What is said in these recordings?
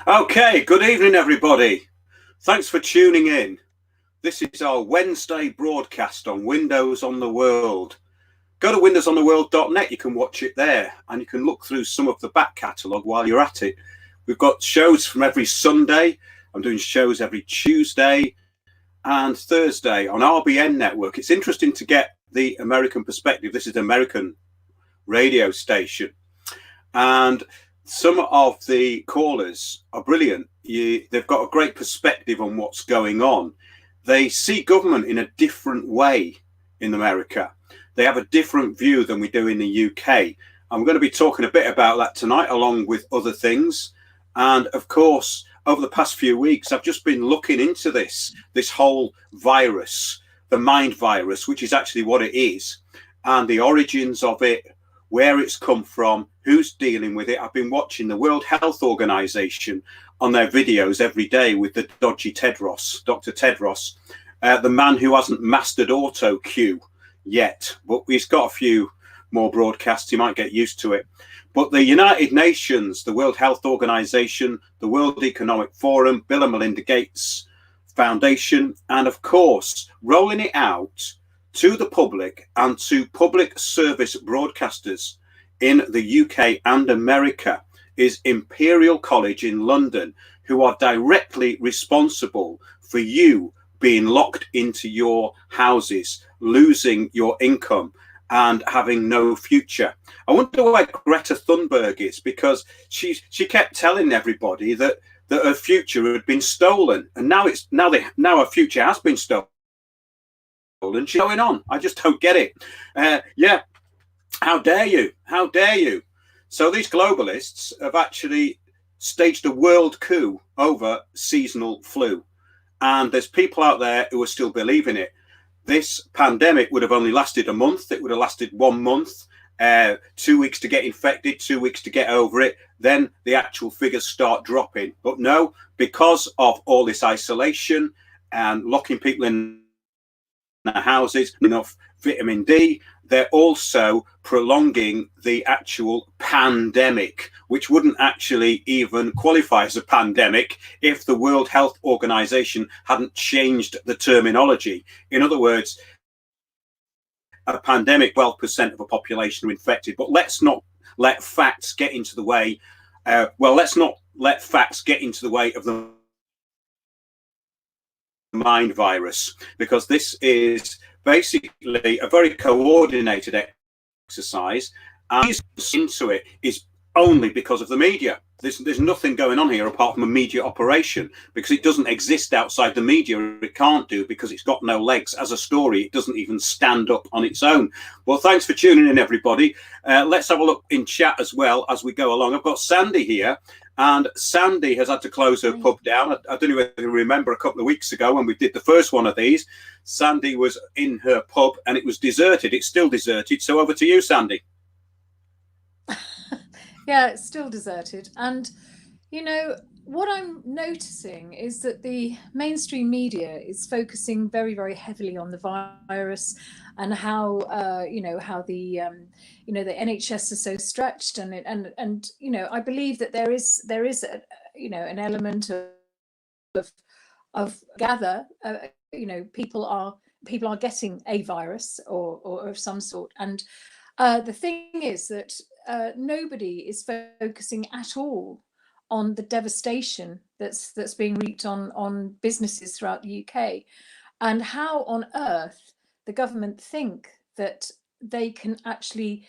Okay, good evening, everybody. Thanks for tuning in. This is our Wednesday broadcast on Windows on the World. Go to windowsontheworld.net, you can watch it there, and you can look through some of the back catalogue while you're at it. We've got shows from every Sunday. I'm doing shows every Tuesday and Thursday on RBN Network. It's interesting to get the American perspective. This is an American radio station. And some of the callers are brilliant. They've got a great perspective on what's going on. They see government in a different way in America. They have a different view than we do in the UK. I'm going to be talking a bit about that tonight, along with other things. And of course, over the past few weeks, I've just been looking into this whole virus, the mind virus, which is actually what it is, and the origins of it, where it's come from, who's dealing with it. I've been watching the World Health Organization on their videos every day with the dodgy Tedros, Dr. Tedros, the man who hasn't mastered auto cue yet, but he's got a few more broadcasts. He might get used to it. But the United Nations, the World Health Organization, the World Economic Forum, Bill and Melinda Gates Foundation, and of course, rolling it out to the public and to public service broadcasters in the UK and America is Imperial College in London, who are directly responsible for you being locked into your houses, losing your income and having no future. I wonder where Greta Thunberg is, because she kept telling everybody that her future had been stolen, and now her future has been stolen. And she's going on. I just don't get it. Yeah, how dare you? How dare you? So these globalists have actually staged a world coup over seasonal flu. And there's people out there who are still believing it. This pandemic would have only lasted a month. It would have lasted 1 month, 2 weeks to get infected, 2 weeks to get over it. Then the actual figures start dropping. But no, because of all this isolation and locking people in their houses, enough vitamin D, they're also prolonging the actual pandemic, which wouldn't actually even qualify as a pandemic if the World Health Organization hadn't changed the terminology. In other words, a pandemic, 12% of a population are infected. But let's not let facts get into the way. Let's not let facts get into the way of the mind virus, because this is basically a very coordinated exercise, and into it is only because of the media. There's nothing going on here apart from a media operation, because it doesn't exist outside the media. It can't do, because it's got no legs as a story. It doesn't even stand up on its own. Well, thanks for tuning in, everybody. Let's have a look in chat as well as we go along. I've got Sandy here, and Sandy has had to close her pub down. I don't know whether you remember a couple of weeks ago when we did the first one of these. Sandy was in her pub and it was deserted. It's still deserted. So over to you, Sandy. Yeah, it's still deserted. And, you know, what I'm noticing is that the mainstream media is focusing very, very heavily on the virus and how, how the NHS is so stretched, and I believe that there is an element of gather, people are getting a virus or of some sort, and the thing is that nobody is focusing at all on the devastation that's being wreaked on businesses throughout the UK, and how on earth the government think that they can actually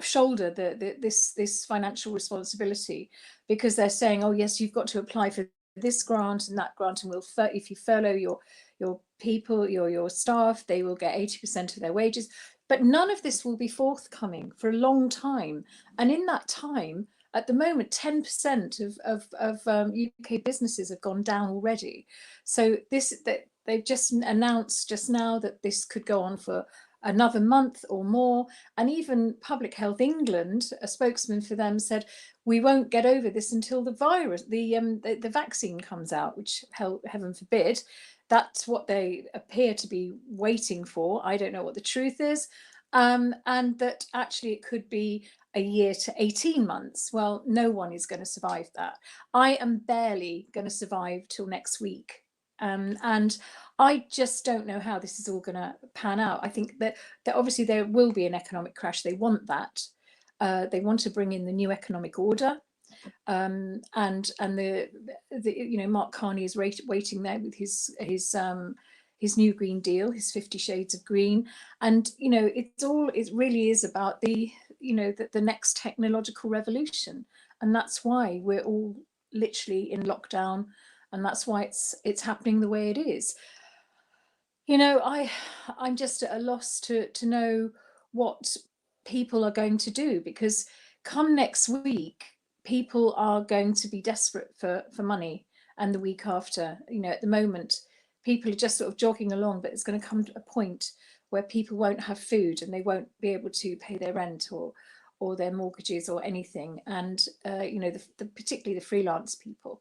shoulder this financial responsibility, because they're saying, oh yes, you've got to apply for this grant and that grant, and if you furlough your people, your staff, they will get 80% of their wages. But none of this will be forthcoming for a long time. And in that time, at the moment, 10% of UK businesses have gone down already. So they've just announced just now that this could go on for another month or more. And even Public Health England, a spokesman for them, said we won't get over this until the vaccine comes out, which heaven forbid. That's what they appear to be waiting for. I don't know what the truth is. And that actually it could be a year to 18 months. Well, no one is going to survive that. I am barely going to survive till next week. And I just don't know how this is all going to pan out. I think that obviously there will be an economic crash. They want that. They want to bring in the new economic order. And the Mark Carney is waiting there with his new Green Deal, his 50 Shades of Green. And, it really is about the next technological revolution. And that's why we're all literally in lockdown. And that's why it's happening the way it is. I'm just at a loss to know what people are going to do, because come next week, people are going to be desperate for money. And the week after, at the moment, people are just sort of jogging along, but it's going to come to a point where people won't have food and they won't be able to pay their rent or their mortgages or anything. And, particularly the freelance people.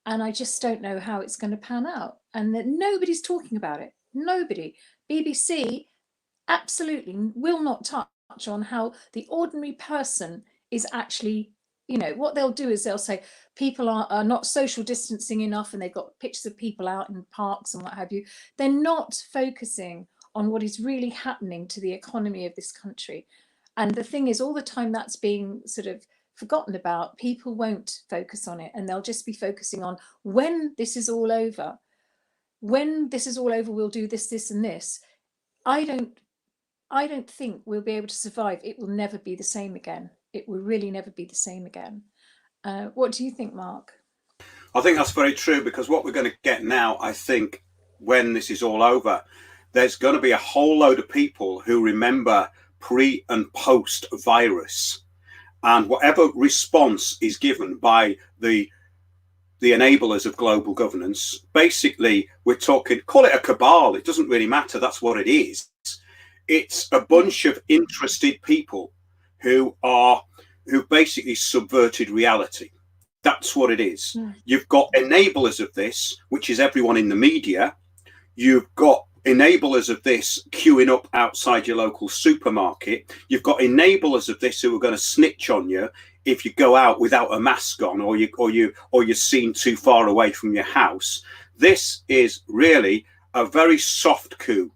And I just don't know how it's going to pan out. And that nobody's talking about it. Nobody. BBC absolutely will not touch on how the ordinary person is actually, what they'll do is they'll say people are not social distancing enough, and they've got pictures of people out in parks and what have you. They're not focusing on what is really happening to the economy of this country. And the thing is, all the time that's being sort of forgotten about, people won't focus on it, and they'll just be focusing on when this is all over. When this is all over, we'll do this, this, and this. I don't think we'll be able to survive. It will never be the same again. It will really never be the same again. What do you think, Mark? I think that's very true, because what we're going to get now, I think, when this is all over, there's going to be a whole load of people who remember pre and post virus. And whatever response is given by the enablers of global governance, basically, we're talking, call it a cabal. It doesn't really matter. That's what it is. It's a bunch of interested people who basically subverted reality. That's what it is. You've got enablers of this, which is everyone in the media. You've got enablers of this queuing up outside your local supermarket. You've got enablers of this who are going to snitch on you if you go out without a mask on, or you're seen too far away from your house. This is really a very soft coup.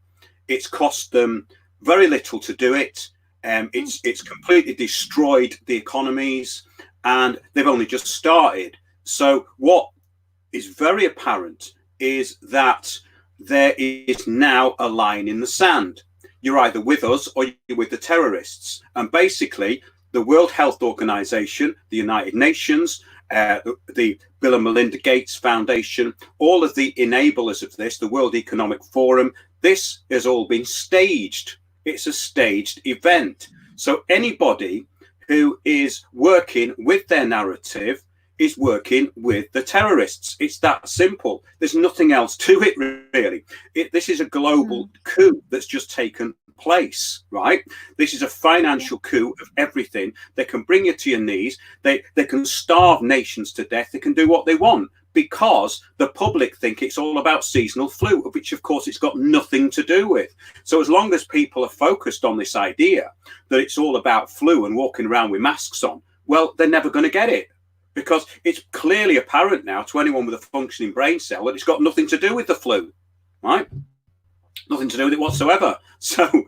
It's cost them very little to do it. It's completely destroyed the economies, and they've only just started. So what is very apparent is that there is now a line in the sand. You're either with us or you're with the terrorists. And basically, the World Health Organization, the United Nations, the Bill and Melinda Gates Foundation, all of the enablers of this, the World Economic Forum, this has all been staged. It's a staged event. So anybody who is working with their narrative is working with the terrorists. It's that simple. There's nothing else to it, really. This is a global coup that's just taken place, right? This is a financial coup of everything. They can bring you to your knees. They can starve nations to death. They can do what they want, because the public think it's all about seasonal flu, which of course it's got nothing to do with. So as long as people are focused on this idea that it's all about flu and walking around with masks on, well, they're never going to get it, because it's clearly apparent now to anyone with a functioning brain cell that it's got nothing to do with the flu, right? Nothing to do with it whatsoever. So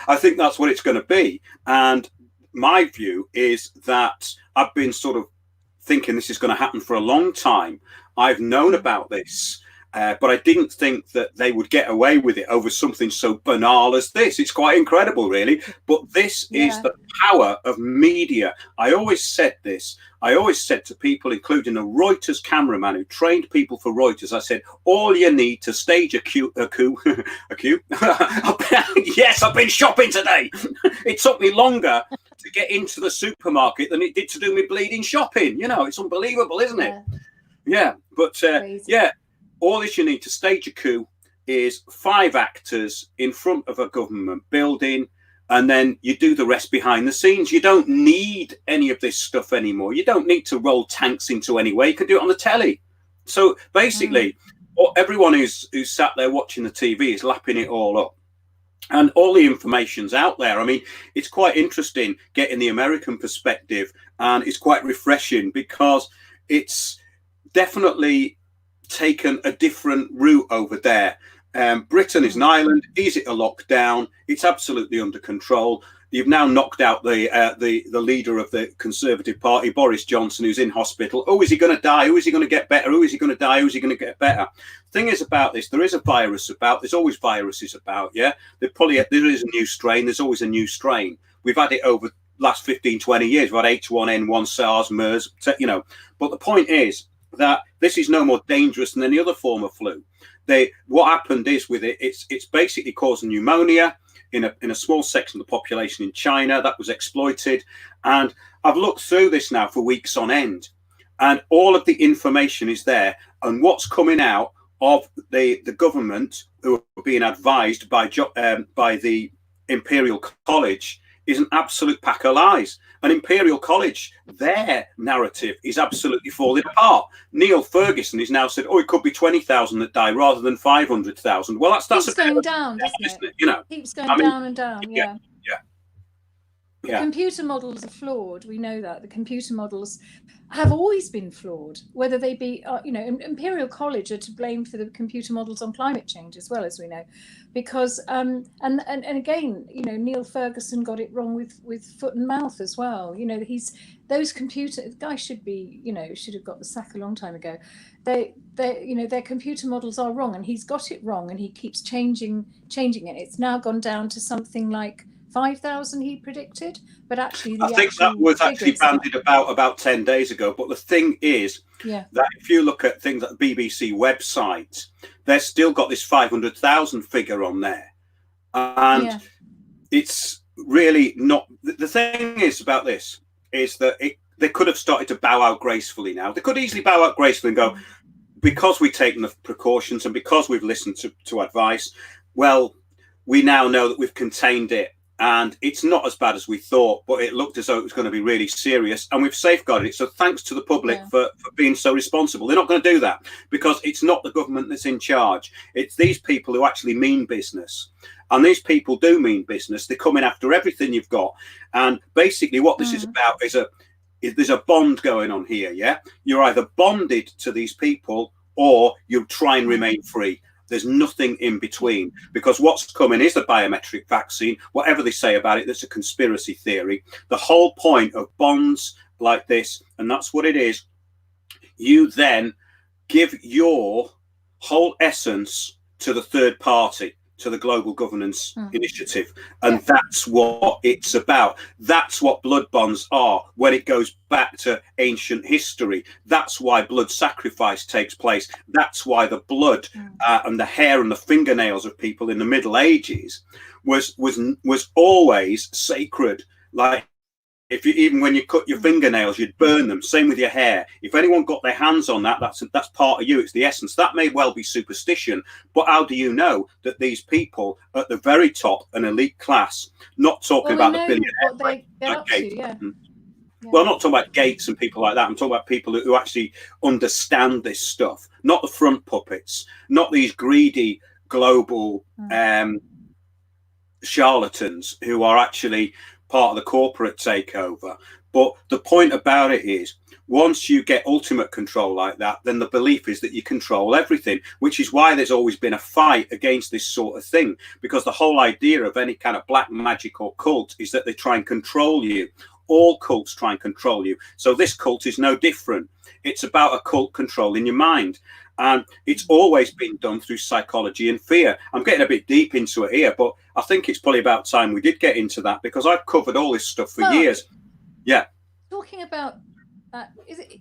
I think that's what it's going to be. And my view is that I've been sort of thinking this is going to happen for a long time. I've known about this, but I didn't think that they would get away with it over something so banal as this. It's quite incredible, really. But this is the power of media. I always said this. I always said to people, including a Reuters cameraman who trained people for Reuters, I said, all you need to stage a coup. Yes, I've been shopping today. It took me longer to get into the supermarket than it did to do me bleeding shopping. You know, it's unbelievable, isn't it? Yeah, but all this you need to stage a coup is 5 actors in front of a government building, and then you do the rest behind the scenes. You don't need any of this stuff anymore. You don't need to roll tanks into anywhere. You can do it on the telly. So basically, everyone who's sat there watching the TV is lapping it all up. And all the information's out there. I mean, it's quite interesting getting the American perspective, and it's quite refreshing because it's definitely taken a different route over there. Britain is an island, easy to lock down. It's absolutely under control. You've now knocked out the leader of the Conservative Party, Boris Johnson, who's in hospital. Oh, is he going to die? Who is he going to get better? Who is he going to die? Who's he going to get better? Thing is about this, there is a virus about. There's always viruses about. Yeah, there is a new strain. There's always a new strain. We've had it over the last 15, 20 years. We've had H1N1, SARS, MERS. You know, but the point is that this is no more dangerous than any other form of flu. What happened is with it, it's basically causing pneumonia in a small section of the population in China that was exploited. And I've looked through this now for weeks on end, and all of the information is there. And what's coming out of the government, who are being advised by the Imperial College, is an absolute pack of lies. And Imperial College, their narrative is absolutely falling apart. Neil Ferguson has now said, "Oh, it could be 20,000 that die rather than 500,000." Well, that's keeps going down, doesn't it? You know, keeps going down and down. Yeah. The computer models are flawed. We know that the computer models have always been flawed, whether they be, you know, Imperial College are to blame for the computer models on climate change as well, as we know, because and again, you know, Neil Ferguson got it wrong with foot and mouth as well. You know, the guy should be, you know, should have got the sack a long time ago. They you know, their computer models are wrong, and he's got it wrong, and he keeps changing it. It's now gone down to something like 5,000 he predicted, but actually I think that was actually bandied about 10 days ago. But the thing is that if you look at things like the BBC website, they've still got this 500,000 figure on there, and it's really not. The thing is about this is that they could have started to bow out gracefully now. They could easily bow out gracefully and go, because we've taken the precautions and because we've listened to advice, well, we now know that we've contained it. And it's not as bad as we thought, but it looked as though it was going to be really serious, and we've safeguarded it. So thanks to the public for being so responsible. They're not going to do that because it's not the government that's in charge. It's these people who actually mean business. And these people do mean business. They're coming after everything you've got. And basically what this is about is there's a bond going on here, yeah? You're either bonded to these people or you try and remain free. There's nothing in between, because what's coming is the biometric vaccine. Whatever they say about it, that's a conspiracy theory. The whole point of bonds like this, and that's what it is, you then give your whole essence to the third party, to the Global Governance Initiative. And that's what it's about. That's what blood bonds are when it goes back to ancient history. That's why blood sacrifice takes place. That's why the blood and the hair and the fingernails of people in the Middle Ages was always sacred. Like, even when you cut your fingernails, you'd burn them. Same with your hair. If anyone got their hands on that, that's part of you. It's the essence. That may well be superstition, but how do you know that these people at the very top, an elite class, not talking about the billionaire, well, not talking about Gates and people like that. I'm talking about people who actually understand this stuff, not the front puppets, not these greedy global charlatans who are actually part of the corporate takeover. But the point about it is, once you get ultimate control like that, then the belief is that you control everything, which is why there's always been a fight against this sort of thing, because the whole idea of any kind of black magic or cult is that they try and control you. All cults try and control you. So this cult is no different. It's about a cult controlling your mind. And it's always been done through psychology and fear. I'm getting a bit deep into it here, but I think it's probably about time we did get into that, because I've covered all this stuff for years. Yeah. Talking about that,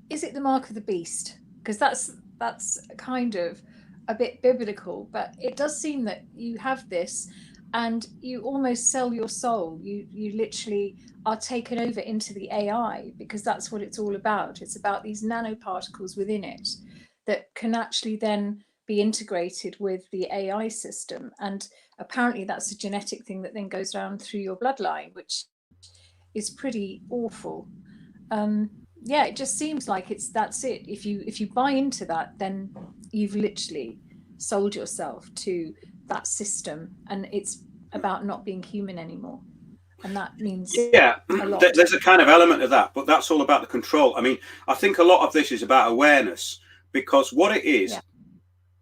is it the mark of the beast? Because that's kind of a bit biblical, but it does seem that you have this and you almost sell your soul. You literally are taken over into the AI, because that's what it's all about. It's about these nanoparticles within it that can actually then be integrated with the AI system. And apparently that's a genetic thing that then goes down through your bloodline, which is pretty awful. Yeah, it just seems like that's it. If you buy into that, then you've literally sold yourself to that system, and it's about not being human anymore. And that means Yeah, a lot. there's a kind of element of that, but that's all about the control. I mean, I think a lot of this is about awareness, because what it is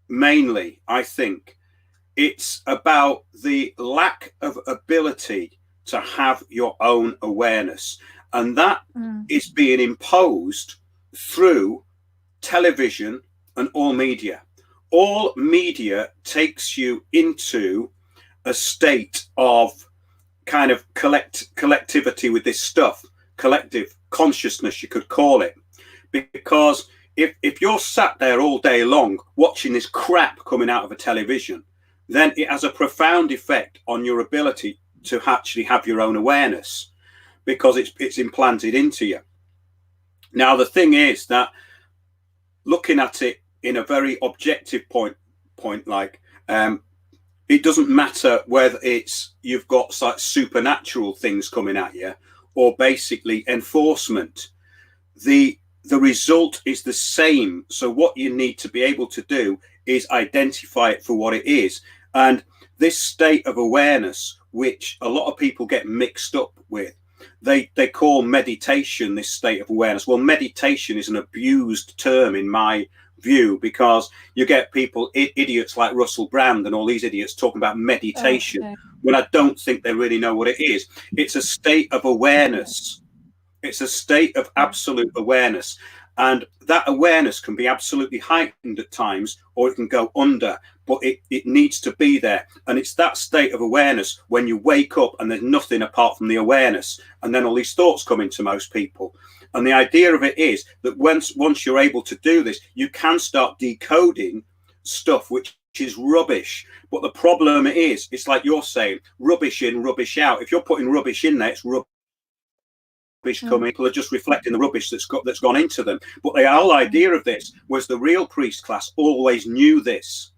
mainly, I think, it's about the lack of ability to have your own awareness. And that is being imposed through television and all media. All media takes you into a state of kind of collectivity with this stuff, collective consciousness, you could call it. Because if you're sat there all day long watching this crap coming out of a television, then it has a profound effect on your ability to actually have your own awareness, because it's implanted into you. Now, the thing is that looking at it in a very objective point, like it doesn't matter whether it's you've got like supernatural things coming at you or basically enforcement. The result is the same. So what you need to be able to do is identify it for what it is. And this state of awareness, which a lot of people get mixed up with, they call meditation this state of awareness. Well, meditation is an abused term in my view, because you get people, idiots like Russell Brand and all these idiots talking about meditation, when I don't think they really know what it is. It's a state of awareness. It's a state of absolute awareness. And that awareness can be absolutely heightened at times, or it can go under, but it needs to be there. And it's that state of awareness when you wake up and there's nothing apart from the awareness. And then all these thoughts come into most people. And the idea of it is that once you're able to do this, you can start decoding stuff which is rubbish. But the problem is, it's like you're saying, rubbish in, rubbish out. If you're putting rubbish in there, it's rubbish coming. People are just reflecting the rubbish that's gone into them. But the whole idea of this was the real priest class always knew this.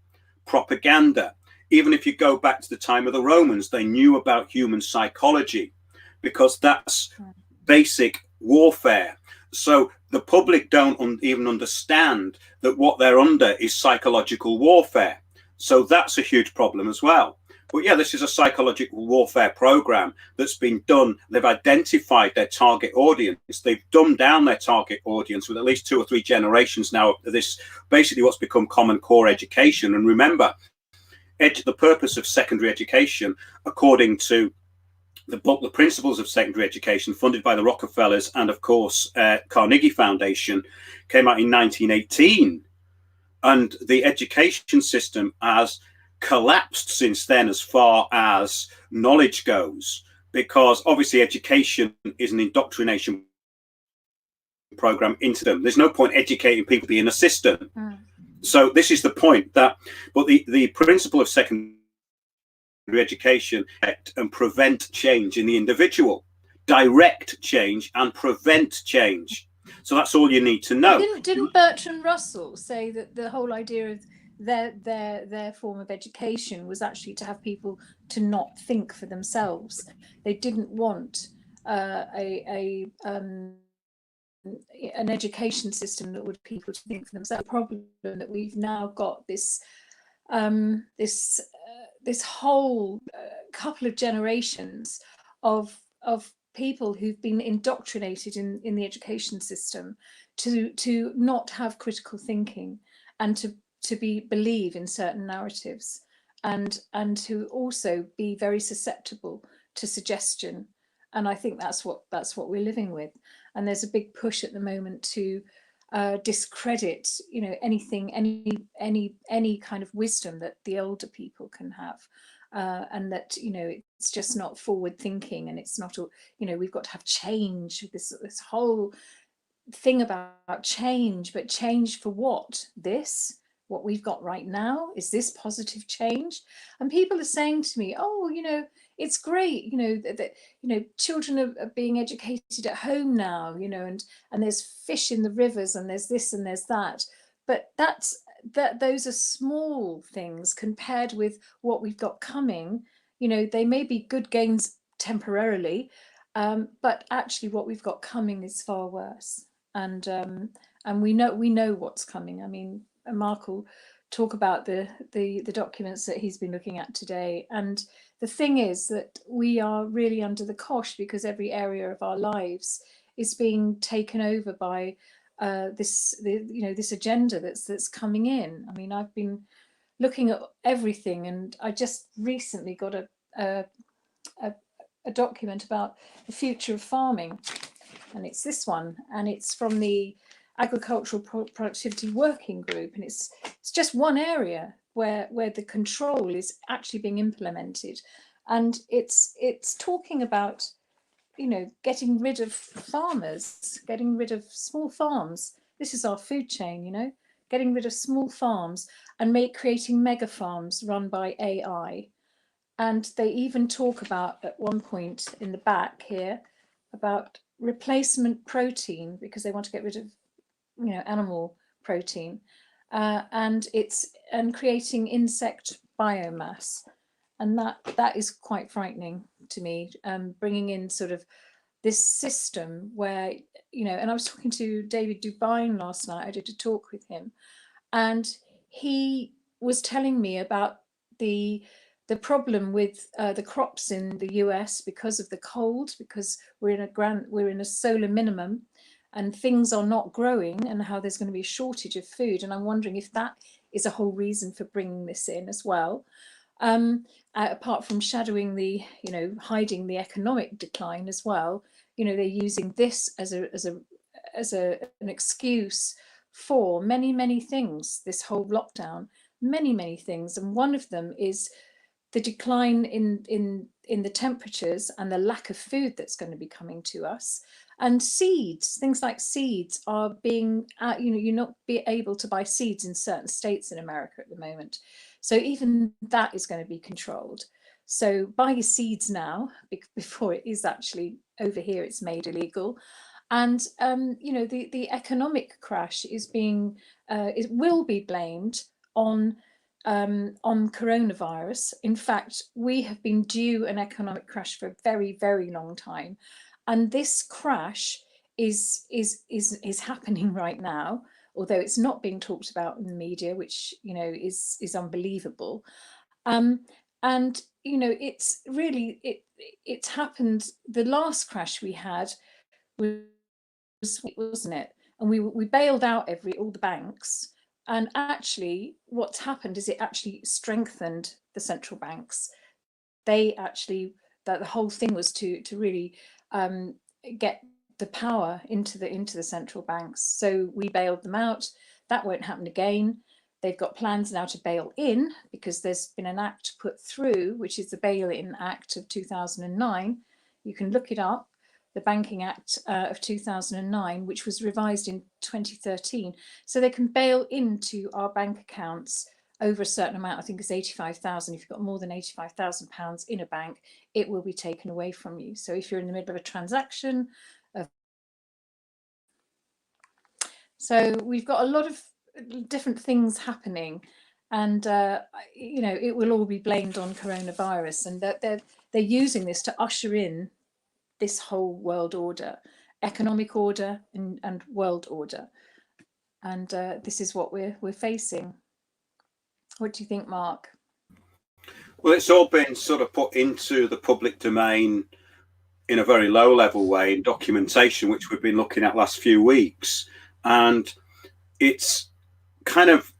Propaganda. Even if you go back to the time of the Romans, they knew about human psychology, because that's basic warfare. So the public don't even understand that what they're under is psychological warfare. So that's a huge problem as well. But yeah, this is a psychological warfare program that's been done. They've identified their target audience. They've dumbed down their target audience with at least 2 or 3 generations now of this, basically what's become Common Core education. And remember, the purpose of secondary education, according to the book, The Principles of Secondary Education, funded by the Rockefellers and, of course, Carnegie Foundation, came out in 1918. And the education system has collapsed since then as far as knowledge goes, because obviously education is an indoctrination program into them. There's no point educating people to be in a system. So this is the point, that, but the principle of secondary education and prevent change in the individual, direct change and prevent change. So that's all you need to know. Didn't Bertrand Russell say that the whole idea of their form of education was actually to have people to not think for themselves? They didn't want an education system that would people to think for themselves. The problem that we've now got this this whole couple of generations of people who've been indoctrinated in the education system to not have critical thinking, and to believe in certain narratives, and to also be very susceptible to suggestion. And I think that's what we're living with. And there's a big push at the moment to discredit, anything, any kind of wisdom that the older people can have, and that it's just not forward thinking, and it's not, we've got to have change. This whole thing about change, but change for what? What we've got right now, is this positive change? And people are saying to me, oh, it's great, that children are being educated at home now, and there's fish in the rivers, and there's this and there's that. But those are small things compared with what we've got coming. They may be good gains temporarily, but actually what we've got coming is far worse. And we know what's coming. I mean, Mark will talk about the documents that he's been looking at today, and the thing is that we are really under the cosh because every area of our lives is being taken over by this agenda that's coming in. I mean, I've been looking at everything, and I just recently got a document about the future of farming, and it's this one, and it's from the Agricultural Productivity Working Group, and it's just one area where the control is actually being implemented, and it's talking about, you know, getting rid of farmers, getting rid of small farms. This is our food chain, you know, getting rid of small farms and creating mega farms run by AI. And they even talk about, at one point in the back here, about replacement protein, because they want to get rid of, you know, animal protein, and creating insect biomass. And that is quite frightening to me, bringing in sort of this system where, you know, and I was talking to David Dubine last night. I did a talk with him, and he was telling me about the problem with the crops in the US because of the cold, because we're in a solar minimum and things are not growing, and how there's going to be a shortage of food. And I'm wondering if that is a whole reason for bringing this in as well. Apart from shadowing the, you know, hiding the economic decline as well, you know, they're using this as an excuse for many things, this whole lockdown, many things. And one of them is the decline in the temperatures and the lack of food that's going to be coming to us. And seeds, things like seeds are being, you know, you're not be able to buy seeds in certain states in America at the moment. So even that is going to be controlled. So buy your seeds now before it is actually over here, it's made illegal. And, you know, the economic crash is being, it will be blamed on coronavirus. In fact, we have been due an economic crash for a very long time. And this crash is happening right now, although it's not being talked about in the media, which, you know, is unbelievable. And, you know, it's really, it's happened. The last crash we had wasn't it? And we bailed out all the banks. And actually, what's happened is it actually strengthened the central banks. They actually, that the whole thing was to really get the power into the central banks. So we bailed them out. That won't happen again. They've got plans now to bail in, because there's been an act put through, which is the Bail-in Act of 2009. You can look it up, the Banking Act of 2009, which was revised in 2013. So they can bail into our bank accounts over a certain amount. I think it's 85,000. If you've got more than 85,000 pounds in a bank, it will be taken away from you. So if you're in the middle of a transaction, so we've got a lot of different things happening, and you know, it will all be blamed on coronavirus, and that they're using this to usher in this whole world order, economic order and world order, and this is what we're facing. What do you think, Mark? Well, it's all been sort of put into the public domain in a very low level way in documentation, which we've been looking at last few weeks. And it's kind of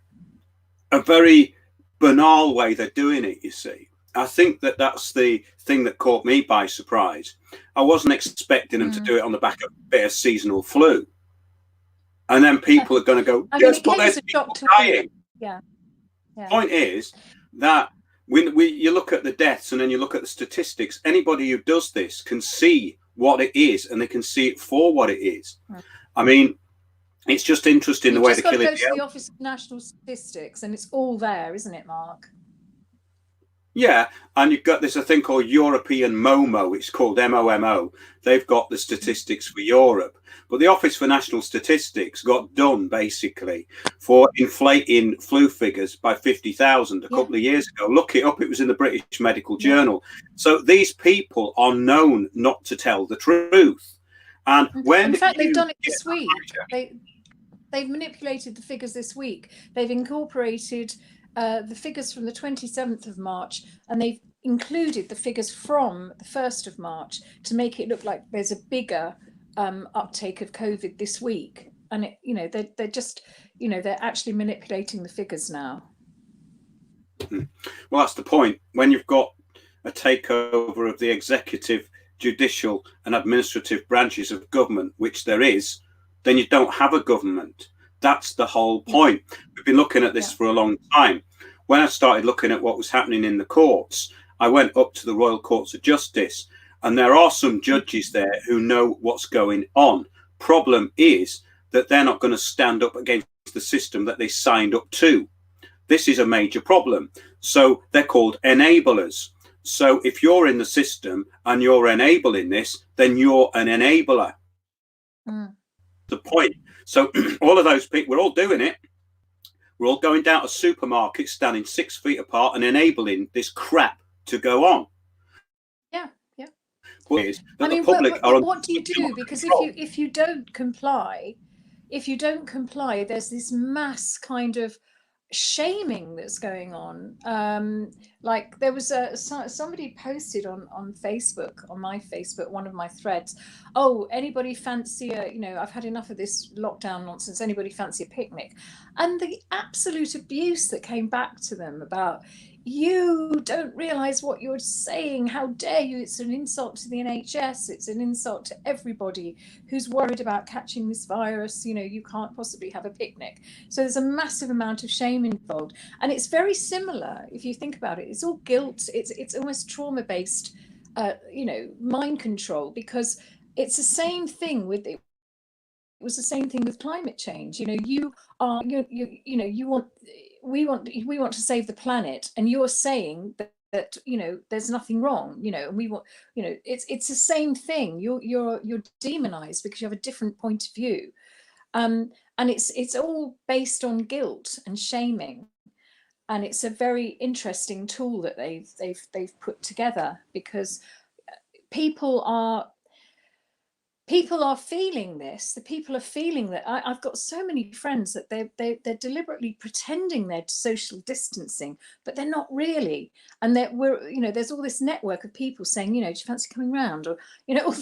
a very banal way they're doing it, you see. I think that's the thing that caught me by surprise. I wasn't expecting them to do it on the back of a bit of seasonal flu. And then people are going to go, yes, but there's people dying. Yeah. Point is that when you look at the deaths and then you look at the statistics, anybody who does this can see what it is, and they can see it for what it is. I mean, it's just interesting the way they kill it. You've just got to go to the Office of National Statistics, and it's all there, isn't it, Mark? Yeah, and you've got this a thing called European MOMO. It's called MOMO. They've got the statistics for Europe, but the Office for National Statistics got done basically for inflating flu figures by 50,000 a couple of years ago. Look it up; it was in the British Medical Journal. So these people are known not to tell the truth, and when in fact they've done it this week, they've manipulated the figures this week. They've incorporated the figures from the 27th of March, and they've included the figures from the 1st of March to make it look like there's a bigger uptake of COVID this week. And it, you know, they're just, you know, they're actually manipulating the figures now. Well, that's the point. When you've got a takeover of the executive, judicial and administrative branches of government, which there is, then you don't have a government. That's the whole point. We've been looking at this for a long time. When I started looking at what was happening in the courts, I went up to the Royal Courts of Justice, and there are some judges there who know what's going on. Problem is that they're not going to stand up against the system that they signed up to. This is a major problem. So they're called enablers. So if you're in the system and you're enabling this, then you're an enabler. The point. So all of those people, we're all doing it. We're all going down to supermarkets, standing 6 feet apart and enabling this crap to go on. Yeah, yeah. I mean, what do you do? Because if you don't comply, there's this mass kind of shaming that's going on. Like there was somebody posted on Facebook, on my Facebook, one of my threads, oh, anybody fancy a, you know, I've had enough of this lockdown nonsense, anybody fancy a picnic? And the absolute abuse that came back to them about, you don't realize what you're saying, how dare you, it's an insult to the NHS, it's an insult to everybody who's worried about catching this virus, you know, you can't possibly have a picnic. So there's a massive amount of shame involved, and it's very similar if you think about it. It's all guilt, it's almost trauma-based, you know, mind control, because it's the same thing with it. It was the same thing with climate change. You know, we want to save the planet, and you're saying that you know there's nothing wrong. You know, and we want, you know, it's the same thing. You're demonized because you have a different point of view, and it's all based on guilt and shaming, and it's a very interesting tool that they've put together, because people are feeling this. The people are feeling that. I've got so many friends that they're deliberately pretending they're social distancing, but they're not really. And there's all this network of people saying, you know, do you fancy coming round? Or, you know,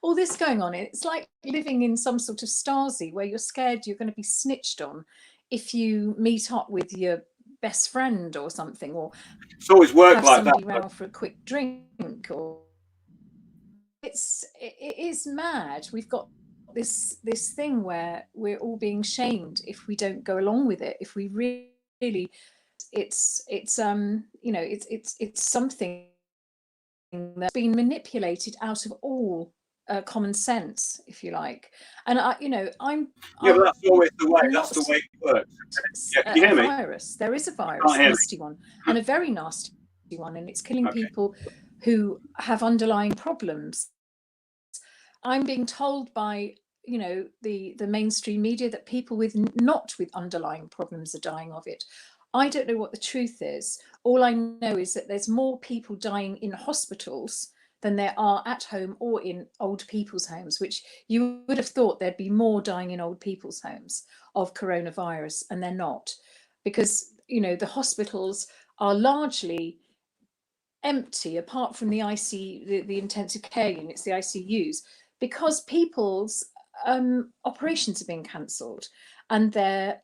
all this going on. It's like living in some sort of Stasi where you're scared you're going to be snitched on if you meet up with your best friend or something, or it's always worked have like somebody that round for a quick drink, or it is mad. We've got this thing where we're all being shamed if we don't go along with it. If we really, it's you know, it's something that's been manipulated out of all common sense, if you like. And but that's always the way. That's the way it works. Yeah, can you hear me? Virus. There is a virus, a nasty one, and a very nasty one, and it's killing people who have underlying problems. I'm being told by, you know, the mainstream media that people not with underlying problems are dying of it. I don't know what the truth is. All I know is that there's more people dying in hospitals than there are at home or in old people's homes, which you would have thought there'd be more dying in old people's homes of coronavirus, and they're not, because, you know, the hospitals are largely empty apart from the the intensive care units, the ICUs, because people's operations are being cancelled, and their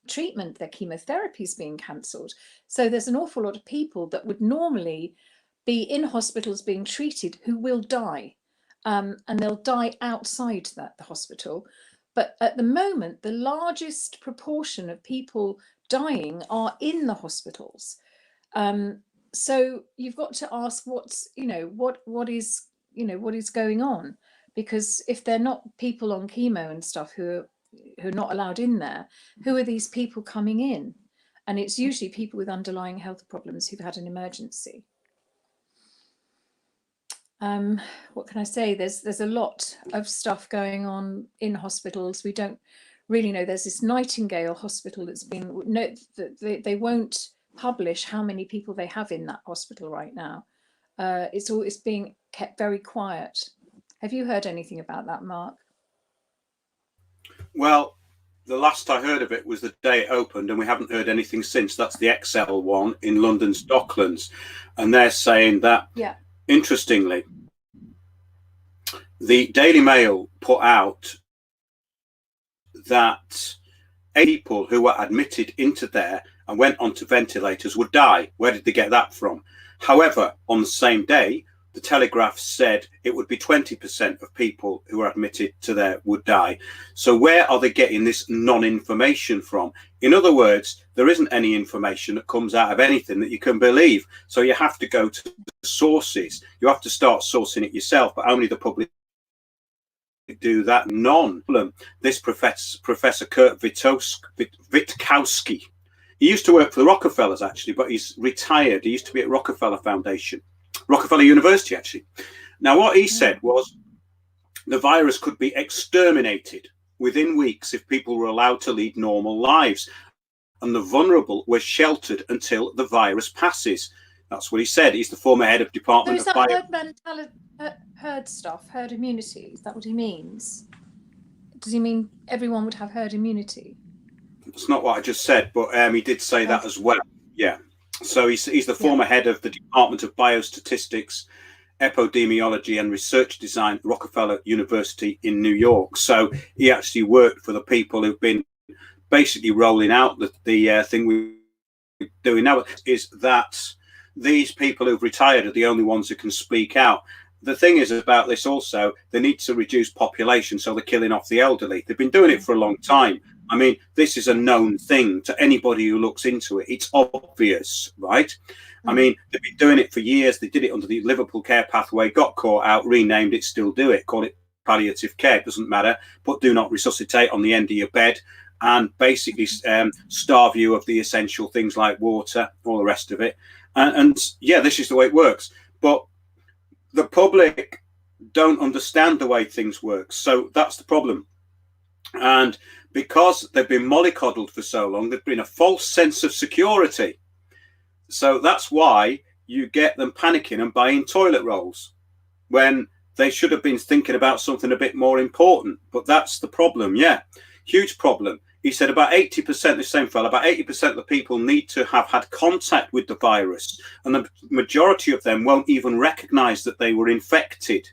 treatment, their chemotherapy is being cancelled. So there's an awful lot of people that would normally be in hospitals being treated who will die, and they'll die outside the hospital. But at the moment, the largest proportion of people dying are in the hospitals. So you've got to ask what is going on, because if they're not people on chemo and stuff who are not allowed in there, who are these people coming in? And it's usually people with underlying health problems who've had an emergency. What can I say? There's a lot of stuff going on in hospitals. We don't really know. There's this Nightingale hospital that's been they won't publish how many people they have in that hospital right now. It's being kept very quiet. Have you heard anything about that, Mark? Well, the last I heard of it was the day it opened, and we haven't heard anything since. That's the XL one in London's Docklands, and they're saying that, interestingly, the Daily Mail put out that 8 people who were admitted into there and went onto ventilators would die. Where did they get that from? However, on the same day, the Telegraph said it would be 20% of people who are admitted to there would die. So where are they getting this non-information from? In other words, there isn't any information that comes out of anything that you can believe. So you have to go to the sources. You have to start sourcing it yourself, but only the public do that. This Professor Kurt Witkowski, he used to work for the Rockefellers, actually, but he's retired. He used to be at Rockefeller University, actually. Now, what he said was the virus could be exterminated within weeks if people were allowed to lead normal lives, and the vulnerable were sheltered until the virus passes. That's what he said. He's the former head of Department of Bio. Herd stuff, herd immunity, is that what he means? Does he mean everyone would have herd immunity? That's not what I just said, but he did say that as well. Yeah. So he's the former head of the Department of Biostatistics, Epidemiology and Research Design at Rockefeller University in New York. So he actually worked for the people who've been basically rolling out the thing we're doing now, is that these people who've retired are the only ones who can speak out. The thing is about this also, they need to reduce population, so they're killing off the elderly. They've been doing it for a long time. I mean, this is a known thing to anybody who looks into it. It's obvious, right? I mean, they've been doing it for years. They did it under the Liverpool Care Pathway, got caught out, renamed it, still do it. Call it palliative care, it doesn't matter. But do not resuscitate on the end of your bed, and basically starve you of the essential things like water, all the rest of it. And yeah, this is the way it works. But the public don't understand the way things work. So that's the problem. And because they've been mollycoddled for so long, there's been a false sense of security. So that's why you get them panicking and buying toilet rolls when they should have been thinking about something a bit more important. But that's the problem. Yeah, huge problem. He said about 80%, the same fellow, about 80% of the people need to have had contact with the virus, and the majority of them won't even recognize that they were infected,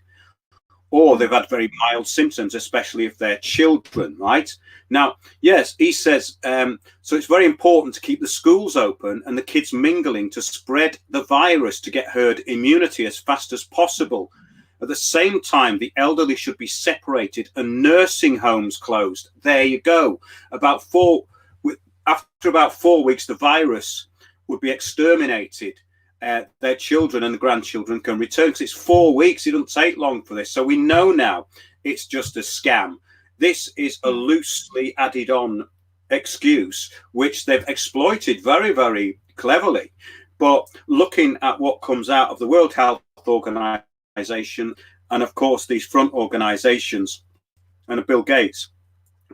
or they've had very mild symptoms, especially if they're children, right? Now, yes, he says, so it's very important to keep the schools open and the kids mingling to spread the virus to get herd immunity as fast as possible. At the same time, the elderly should be separated and nursing homes closed. There you go. After about 4 weeks, the virus would be exterminated. Their children and the grandchildren can return, because it's 4 weeks. It doesn't take long for this. So we know now it's just a scam. This is a loosely added on excuse, which they've exploited very, very cleverly. But looking at what comes out of the World Health Organization, and of course these front organizations and Bill Gates,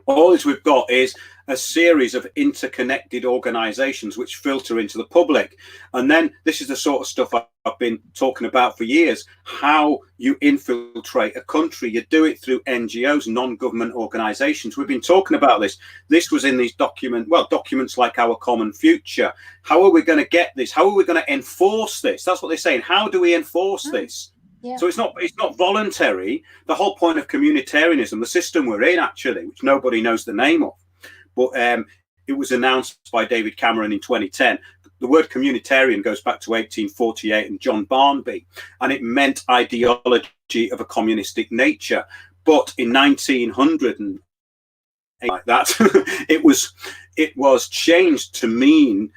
all this we've got is a series of interconnected organizations which filter into the public. And then this is the sort of stuff I've been talking about for years, how you infiltrate a country. You do it through NGOs, non-government organizations. We've been talking about this. This was in these documents like Our Common Future. How are we going to get this? How are we going to enforce this? That's what they're saying. How do we enforce this? Yeah. So it's not voluntary. The whole point of communitarianism, the system we're in, actually, which nobody knows the name of, but it was announced by David Cameron in 2010. The word communitarian goes back to 1848 and John Barnaby, and it meant ideology of a communistic nature. But in 1900 and like that, it was changed to mean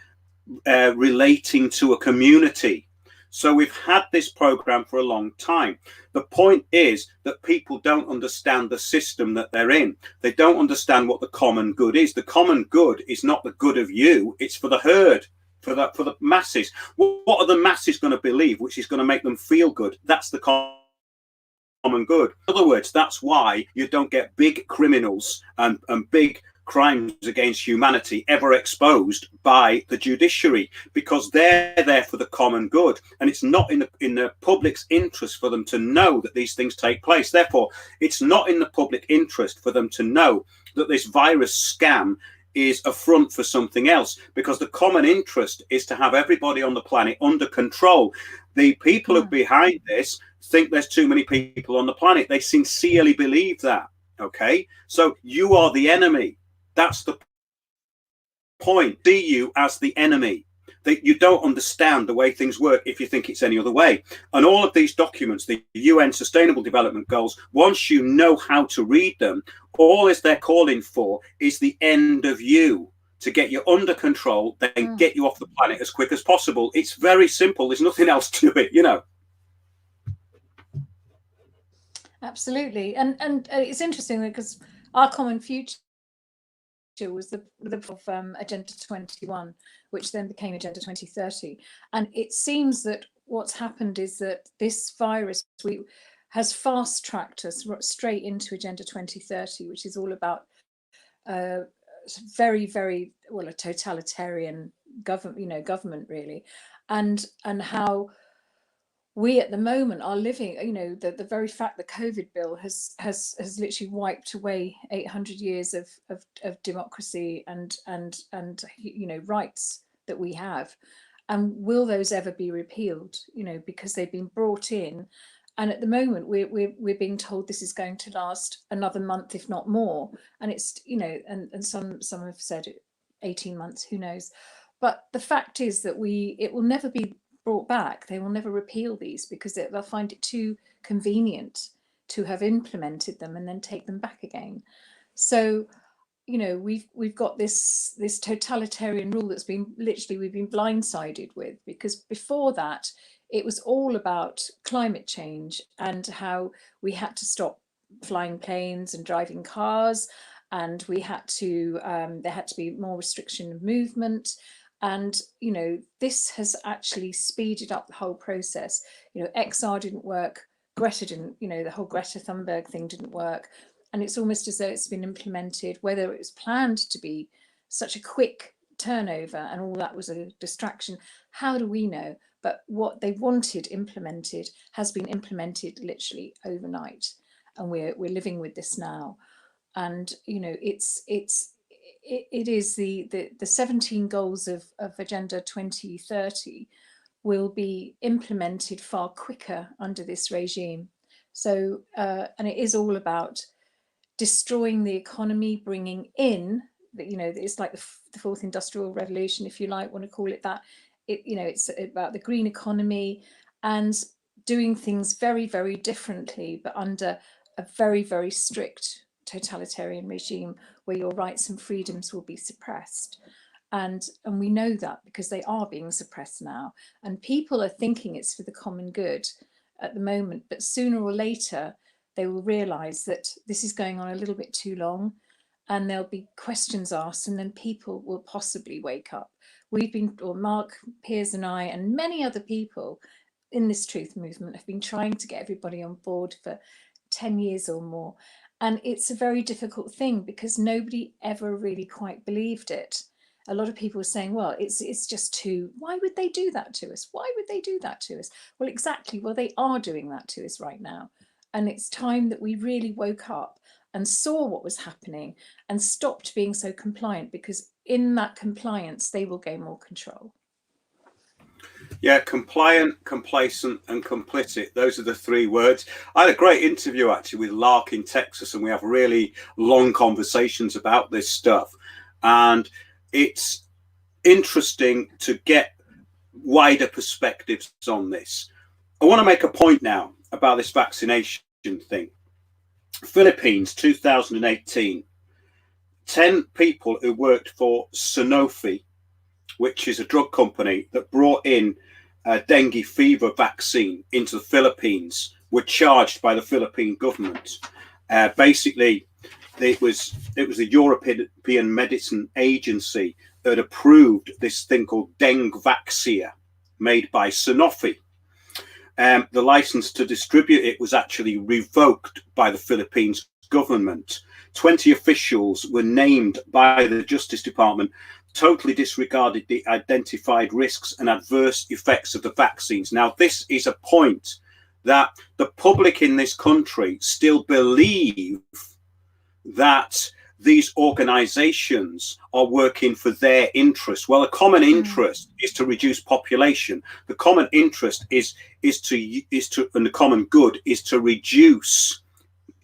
relating to a community. So we've had this program for a long time. The point is that people don't understand the system that they're in. They don't understand what the common good is. The common good is not the good of you. It's for the herd, for the masses. What are the masses going to believe, which is going to make them feel good? That's the common good. In other words, that's why you don't get big criminals and big crimes against humanity ever exposed by the judiciary, because they're there for the common good, and it's not in the public's interest for them to know that these things take place. Therefore, it's not in the public interest for them to know that this virus scam is a front for something else, because the common interest is to have everybody on the planet under control. The people who are behind this think there's too many people on the planet. They sincerely believe that. Okay, so you are the enemy. That's the point. See you as the enemy. That you don't understand the way things work if you think it's any other way. And all of these documents, the UN Sustainable Development Goals, once you know how to read them, all is they're calling for is the end of you, to get you under control, then get you off the planet as quick as possible. It's very simple. There's nothing else to it, you know. Absolutely. And it's interesting because our common future was the Agenda 21, which then became Agenda 2030. And it seems that what's happened is that this virus has fast tracked us straight into Agenda 2030, which is all about very, very, well, a totalitarian government really, and how we at the moment are living, the very fact the COVID bill has literally wiped away 800 years of democracy and rights that we have. And will those ever be repealed? Because they've been brought in, and at the moment we're being told this is going to last another month, if not more. And it's and some have said 18 months, who knows? But the fact is that it will never be brought back. They will never repeal these because they'll find it too convenient to have implemented them and then take them back again. So, we've got this totalitarian rule that's been we've been blindsided with, because before that it was all about climate change and how we had to stop flying planes and driving cars, and we had to there had to be more restriction of movement. And, this has actually speeded up the whole process. XR didn't work, Greta didn't, the whole Greta Thunberg thing didn't work. And it's almost as though it's been implemented, whether it was planned to be such a quick turnover and all that was a distraction. How do we know? But what they wanted implemented has been implemented literally overnight. And we're living with this now. And, it is the 17 goals of Agenda 2030 will be implemented far quicker under this regime. So, and it is all about destroying the economy, bringing in, it's like the fourth industrial revolution, if you want to call it that. It's about the green economy and doing things very, very differently, but under a very, very strict totalitarian regime where your rights and freedoms will be suppressed. And we know that because they are being suppressed now. And people are thinking it's for the common good at the moment, but sooner or later they will realize that this is going on a little bit too long, and there'll be questions asked, and then people will possibly wake up. Mark, Piers and I and many other people in this truth movement have been trying to get everybody on board for 10 years or more. And it's a very difficult thing because nobody ever really quite believed it. A lot of people were saying, well, it's just too, why would they do that to us? Why would they do that to us? Well, exactly. Well, they are doing that to us right now. And it's time that we really woke up and saw what was happening and stopped being so compliant, because in that compliance, they will gain more control. Yeah, compliant, complacent and complicit. Those are the three words. I had a great interview actually with Lark in Texas, and we have really long conversations about this stuff. And it's interesting to get wider perspectives on this. I want to make a point now about this vaccination thing. Philippines, 2018, 10 people who worked for Sanofi, which is a drug company that brought in a dengue fever vaccine into the Philippines, were charged by the Philippine government. Basically, it was the European Medicine Agency that approved this thing called Dengvaxia, made by Sanofi. The license to distribute it was actually revoked by the Philippines government. 20 officials were named by the Justice Department, totally disregarded the identified risks and adverse effects of the vaccines. Now, this is a point that the public in this country still believe that these organizations are working for their interest. Well, a common interest is to reduce population. The common interest is to and the common good is to reduce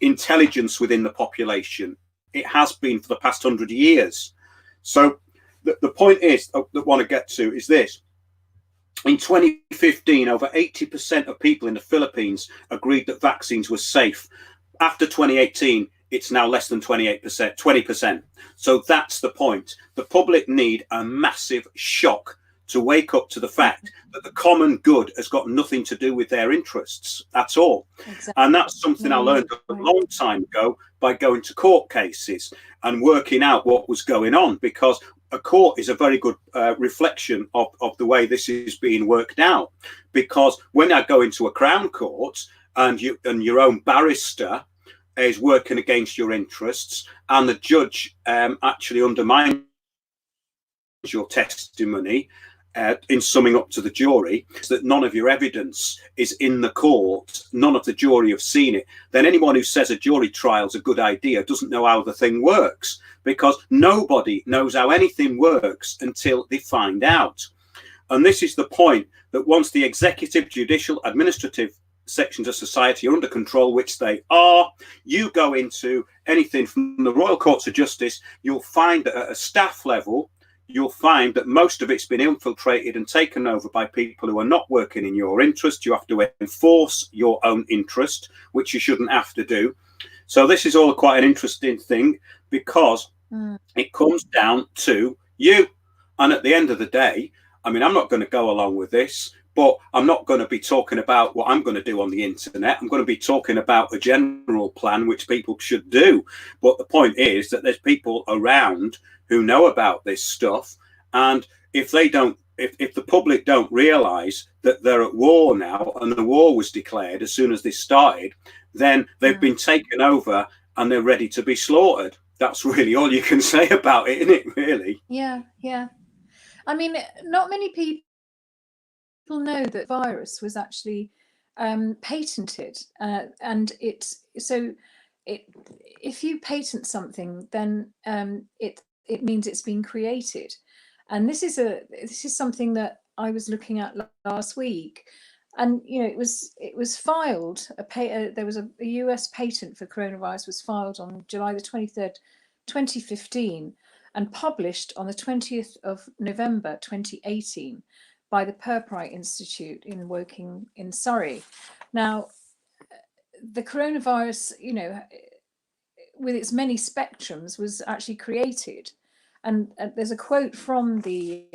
intelligence within the population. It has been for the past 100 years. So the point is that I want to get to is this. In 2015, over 80% of people in the Philippines agreed that vaccines were safe. After 2018, it's now less than 20%. So that's the point. The public need a massive shock to wake up to the fact that the common good has got nothing to do with their interests at all. Exactly. And that's something I learned a long time ago by going to court cases and working out what was going on, because a court is a very good reflection of the way this is being worked out. Because when I go into a Crown Court and your own barrister is working against your interests, and the judge actually undermines your testimony in summing up to the jury, that none of your evidence is in the court, none of the jury have seen it, then anyone who says a jury trial is a good idea doesn't know how the thing works, because nobody knows how anything works until they find out. And this is the point, that once the executive, judicial, administrative sections of society are under control, which they are, you go into anything from the Royal Courts of Justice, you'll find that at a staff level, you'll find that most of it's been infiltrated and taken over by people who are not working in your interest. You have to enforce your own interest, which you shouldn't have to do. So this is all quite an interesting thing, because it comes down to you. And at the end of the day, I mean, I'm not going to go along with this, but I'm not going to be talking about what I'm going to do on the internet. I'm going to be talking about a general plan which people should do. But the point is that there's people around who know about this stuff, and if they don't, if the public don't realize that they're at war now, and the war was declared as soon as this started, then they've been taken over and they're ready to be slaughtered. That's really all you can say about it, isn't it, really? Yeah. I mean, not many people know that virus was actually patented, and if you patent something, then it means it's been created. And this is something that I was looking at last week, and it was filed. There was a US patent for coronavirus was filed on July the 23rd, 2015, and published on the 20th of November 2018 by the Purbright Institute in Woking in Surrey. Now, the coronavirus, with its many spectrums, was actually created, and there's a quote from the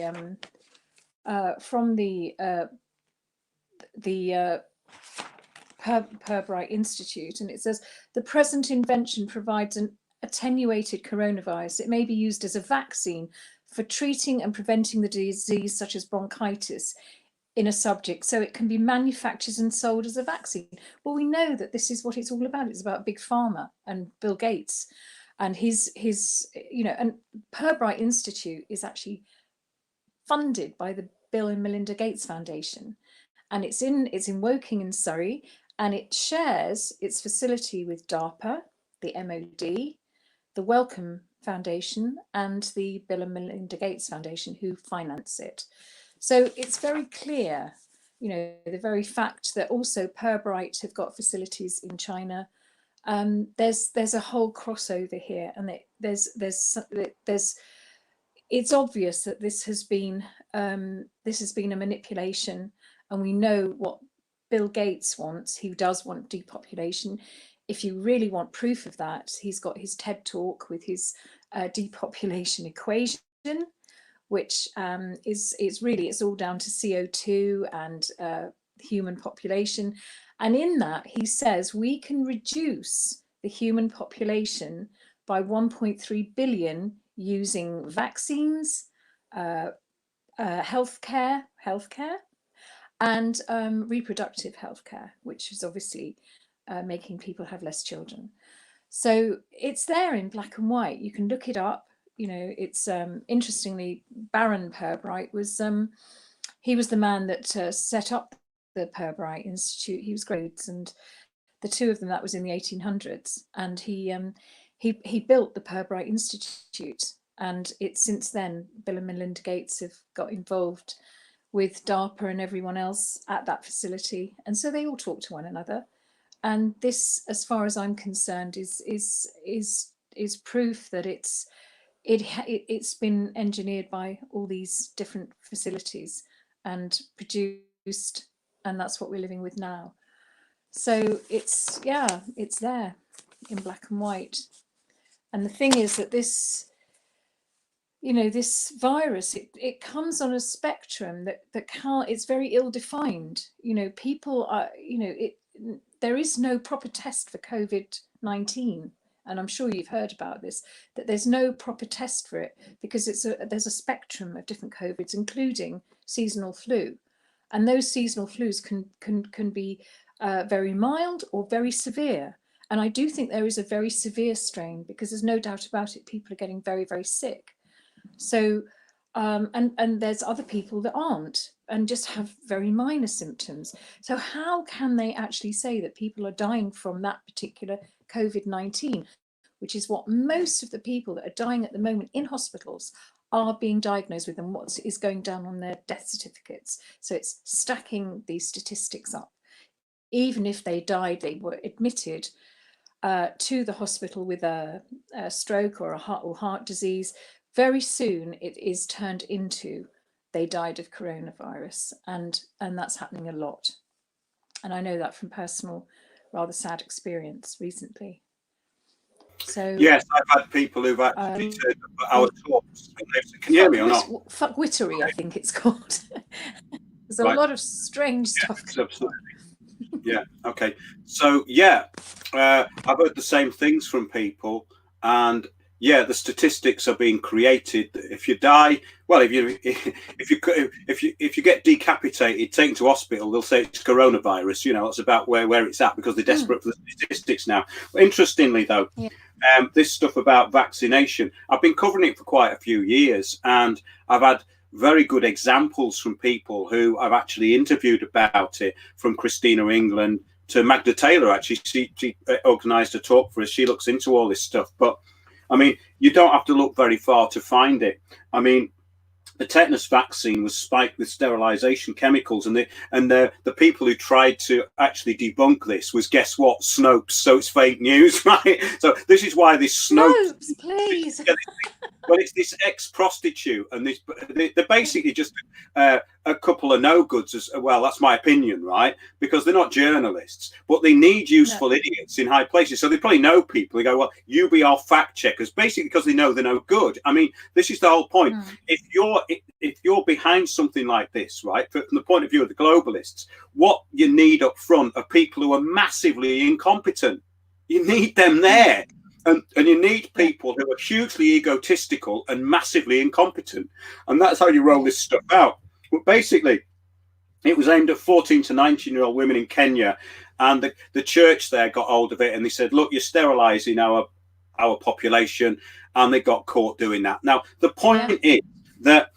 Purbright Institute, and it says, the present invention provides an attenuated coronavirus. It may be used as a vaccine for treating and preventing the disease such as bronchitis in a subject, so it can be manufactured and sold as a vaccine. Well, we know that this is what it's all about. It's about Big Pharma and Bill Gates and his and Purbright Institute is actually funded by the Bill and Melinda Gates Foundation, and it's in Woking in Surrey, and it shares its facility with DARPA, the MOD, the Wellcome Foundation, and the Bill and Melinda Gates Foundation, who finance it. So it's very clear, the very fact that also Purbright have got facilities in China. There's a whole crossover here, and it's obvious that this has been a manipulation, and we know what Bill Gates wants. He does want depopulation. If you really want proof of that, he's got his TED talk with his depopulation equation, which it's all down to CO2 and human population. And in that, he says we can reduce the human population by 1.3 billion using vaccines, healthcare, and reproductive healthcare, which is obviously making people have less children. So it's there in black and white. You can look it up. It's interestingly, Baron Purbright was he was the man that set up the Purbright Institute. He was great, and the two of them, that was in the 1800s, and he built the Pirbright Institute, and it's since then Bill and Melinda Gates have got involved with DARPA and everyone else at that facility, and so they all talk to one another. And this, as far as I'm concerned, is proof that it's been engineered by all these different facilities and produced, and that's what we're living with now. So it's there in black and white. And the thing is that this, this virus, it comes on a spectrum that can't, it's very ill-defined. People are, there is no proper test for COVID-19. And I'm sure you've heard about this, that there's no proper test for it because there's a spectrum of different COVIDs, including seasonal flu. And those seasonal flus can be very mild or very severe. And I do think there is a very severe strain, because there's no doubt about it, people are getting very, very sick. So, and there's other people that aren't and just have very minor symptoms. So how can they actually say that people are dying from that particular COVID-19, which is what most of the people that are dying at the moment in hospitals are being diagnosed with, and what is going down on their death certificates. So it's stacking these statistics up. Even if they died, they were admitted to the hospital with a stroke or a heart disease, very soon it is turned into they died of coronavirus, and that's happening a lot. And I know that from personal, rather sad experience recently. So yes, I've had people who've actually turned up at our talks. Can you hear me or not? Fuckwittery, I think it's called. There's a lot of strange stuff. Absolutely. Yeah. Okay. So yeah, I've heard the same things from people, and yeah, the statistics are being created. If you die, well, if you get decapitated, taken to hospital, they'll say it's coronavirus. That's about where it's at, because they're desperate for the statistics now. But interestingly, though, this stuff about vaccination, I've been covering it for quite a few years, and I've had very good examples from people who I've actually interviewed about it, from Christina England to Magda Taylor. Actually, she organised a talk for us. She looks into all this stuff. But I mean, you don't have to look very far to find it. I mean, the tetanus vaccine was spiked with sterilization chemicals, and the people who tried to actually debunk this was, guess what, Snopes. So it's fake news, right? So this is why this Snopes, please. Well, it's this ex-prostitute, and they're basically just a couple of no-goods as well. That's my opinion, right? Because they're not journalists, but they need useful idiots in high places. So they probably know people. They go, well, you be our fact checkers, basically because they know they're no good. I mean, this is the whole point. If you're behind something like this, right, from the point of view of the globalists, what you need up front are people who are massively incompetent. You need them there. And you need people who are hugely egotistical and massively incompetent. And that's how you roll this stuff out. But basically, it was aimed at 14 to 19-year-old women in Kenya. And the church there got hold of it, and they said, look, you're sterilizing our population. And they got caught doing that. Now, the point is that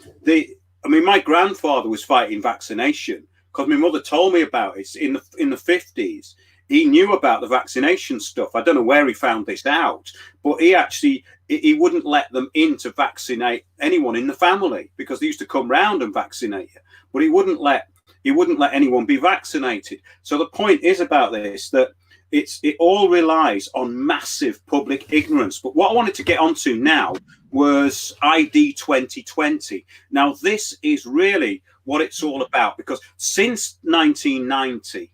my grandfather was fighting vaccination, because my mother told me about it in the 50s. He knew about the vaccination stuff. I don't know where he found this out, but he wouldn't let them in to vaccinate anyone in the family, because they used to come round and vaccinate you, but he wouldn't let anyone be vaccinated. So the point is about this, that it all relies on massive public ignorance. But what I wanted to get onto now was ID 2020. Now, this is really what it's all about, because since 1990,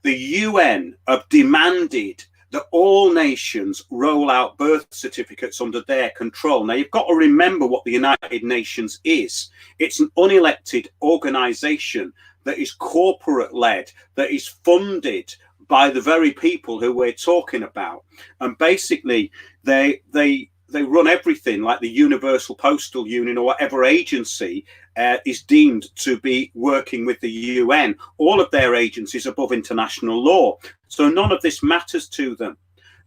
the UN have demanded that all nations roll out birth certificates under their control. Now, you've got to remember what the United Nations is. It's an unelected organization that is corporate-led, that is funded by the very people who we're talking about. And basically, they run everything, like the Universal Postal Union or whatever agency is deemed to be working with the UN. All of their agencies above international law. So none of this matters to them.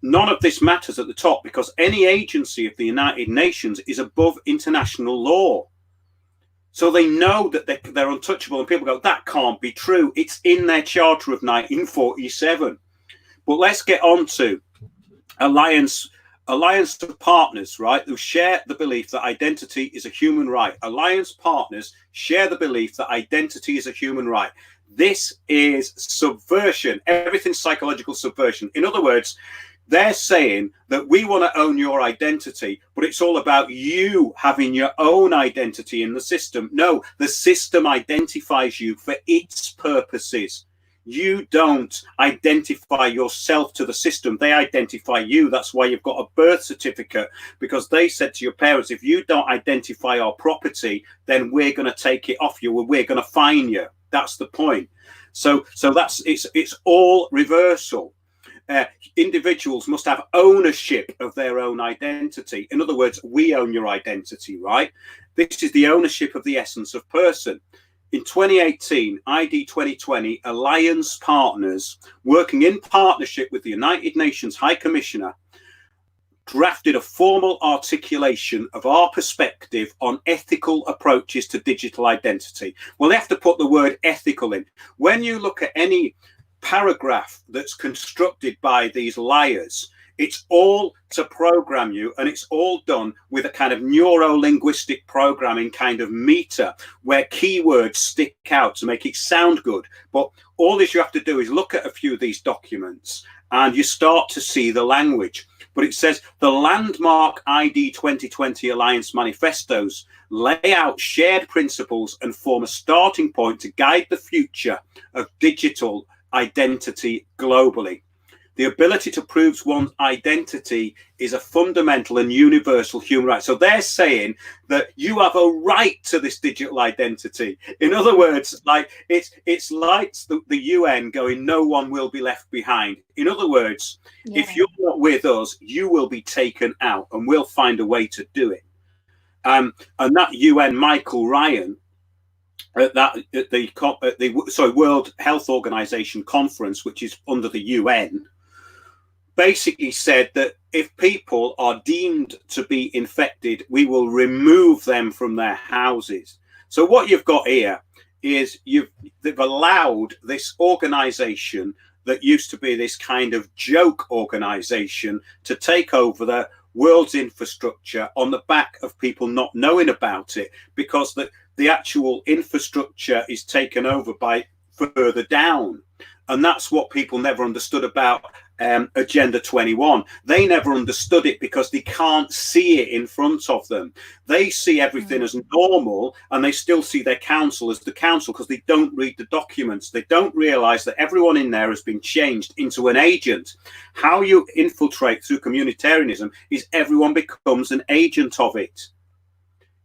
None of this matters at the top, because any agency of the United Nations is above international law. So they know that they're untouchable, and people go, that can't be true. It's in their Charter of 1947. But let's get on to Alliance alliance of partners, right, who share the belief that identity is a human right. Alliance partners share the belief that identity is a human right. This is subversion. Everything's psychological subversion. In other words, they're saying that we want to own your identity, but it's all about you having your own identity in the system. No, the system identifies you for its purposes. You don't identify yourself to the system. They identify you. That's why you've got a birth certificate, because they said to your parents, if you don't identify our property, then we're going to take it off you. We're going to fine you. That's the point. So that's it's all reversal. Individuals must have ownership of their own identity. In other words, we own your identity, right? This is the ownership of the essence of person. In 2018, ID 2020, alliance partners working in partnership with the United Nations High Commissioner drafted a formal articulation of our perspective on ethical approaches to digital identity. Well, they have to put the word ethical in. When you look at any paragraph that's constructed by these liars, it's all to program you, and it's all done with a kind of neuro-linguistic programming kind of meter where keywords stick out to make it sound good. But all this you have to do is look at a few of these documents and you start to see the language. But it says the landmark ID 2020 Alliance manifestos lay out shared principles and form a starting point to guide the future of digital identity globally. The ability to prove one's identity is a fundamental and universal human right. So they're saying that you have a right to this digital identity. In other words, like it's like the UN going, no one will be left behind. In other words, if you're not with us, you will be taken out, and we'll find a way to do it. And that UN Michael Ryan at the World Health Organization conference, which is under the UN, basically said that if people are deemed to be infected, we will remove them from their houses. So what you've got here is they've allowed this organization that used to be this kind of joke organization to take over the world's infrastructure on the back of people not knowing about it, because the actual infrastructure is taken over by further down. And that's what people never understood about Agenda 21. They never understood it because they can't see it in front of them. They see everything as normal, and they still see their council as the council because they don't read the documents. They don't realize that everyone in there has been changed into an agent. How you infiltrate through communitarianism is everyone becomes an agent of it.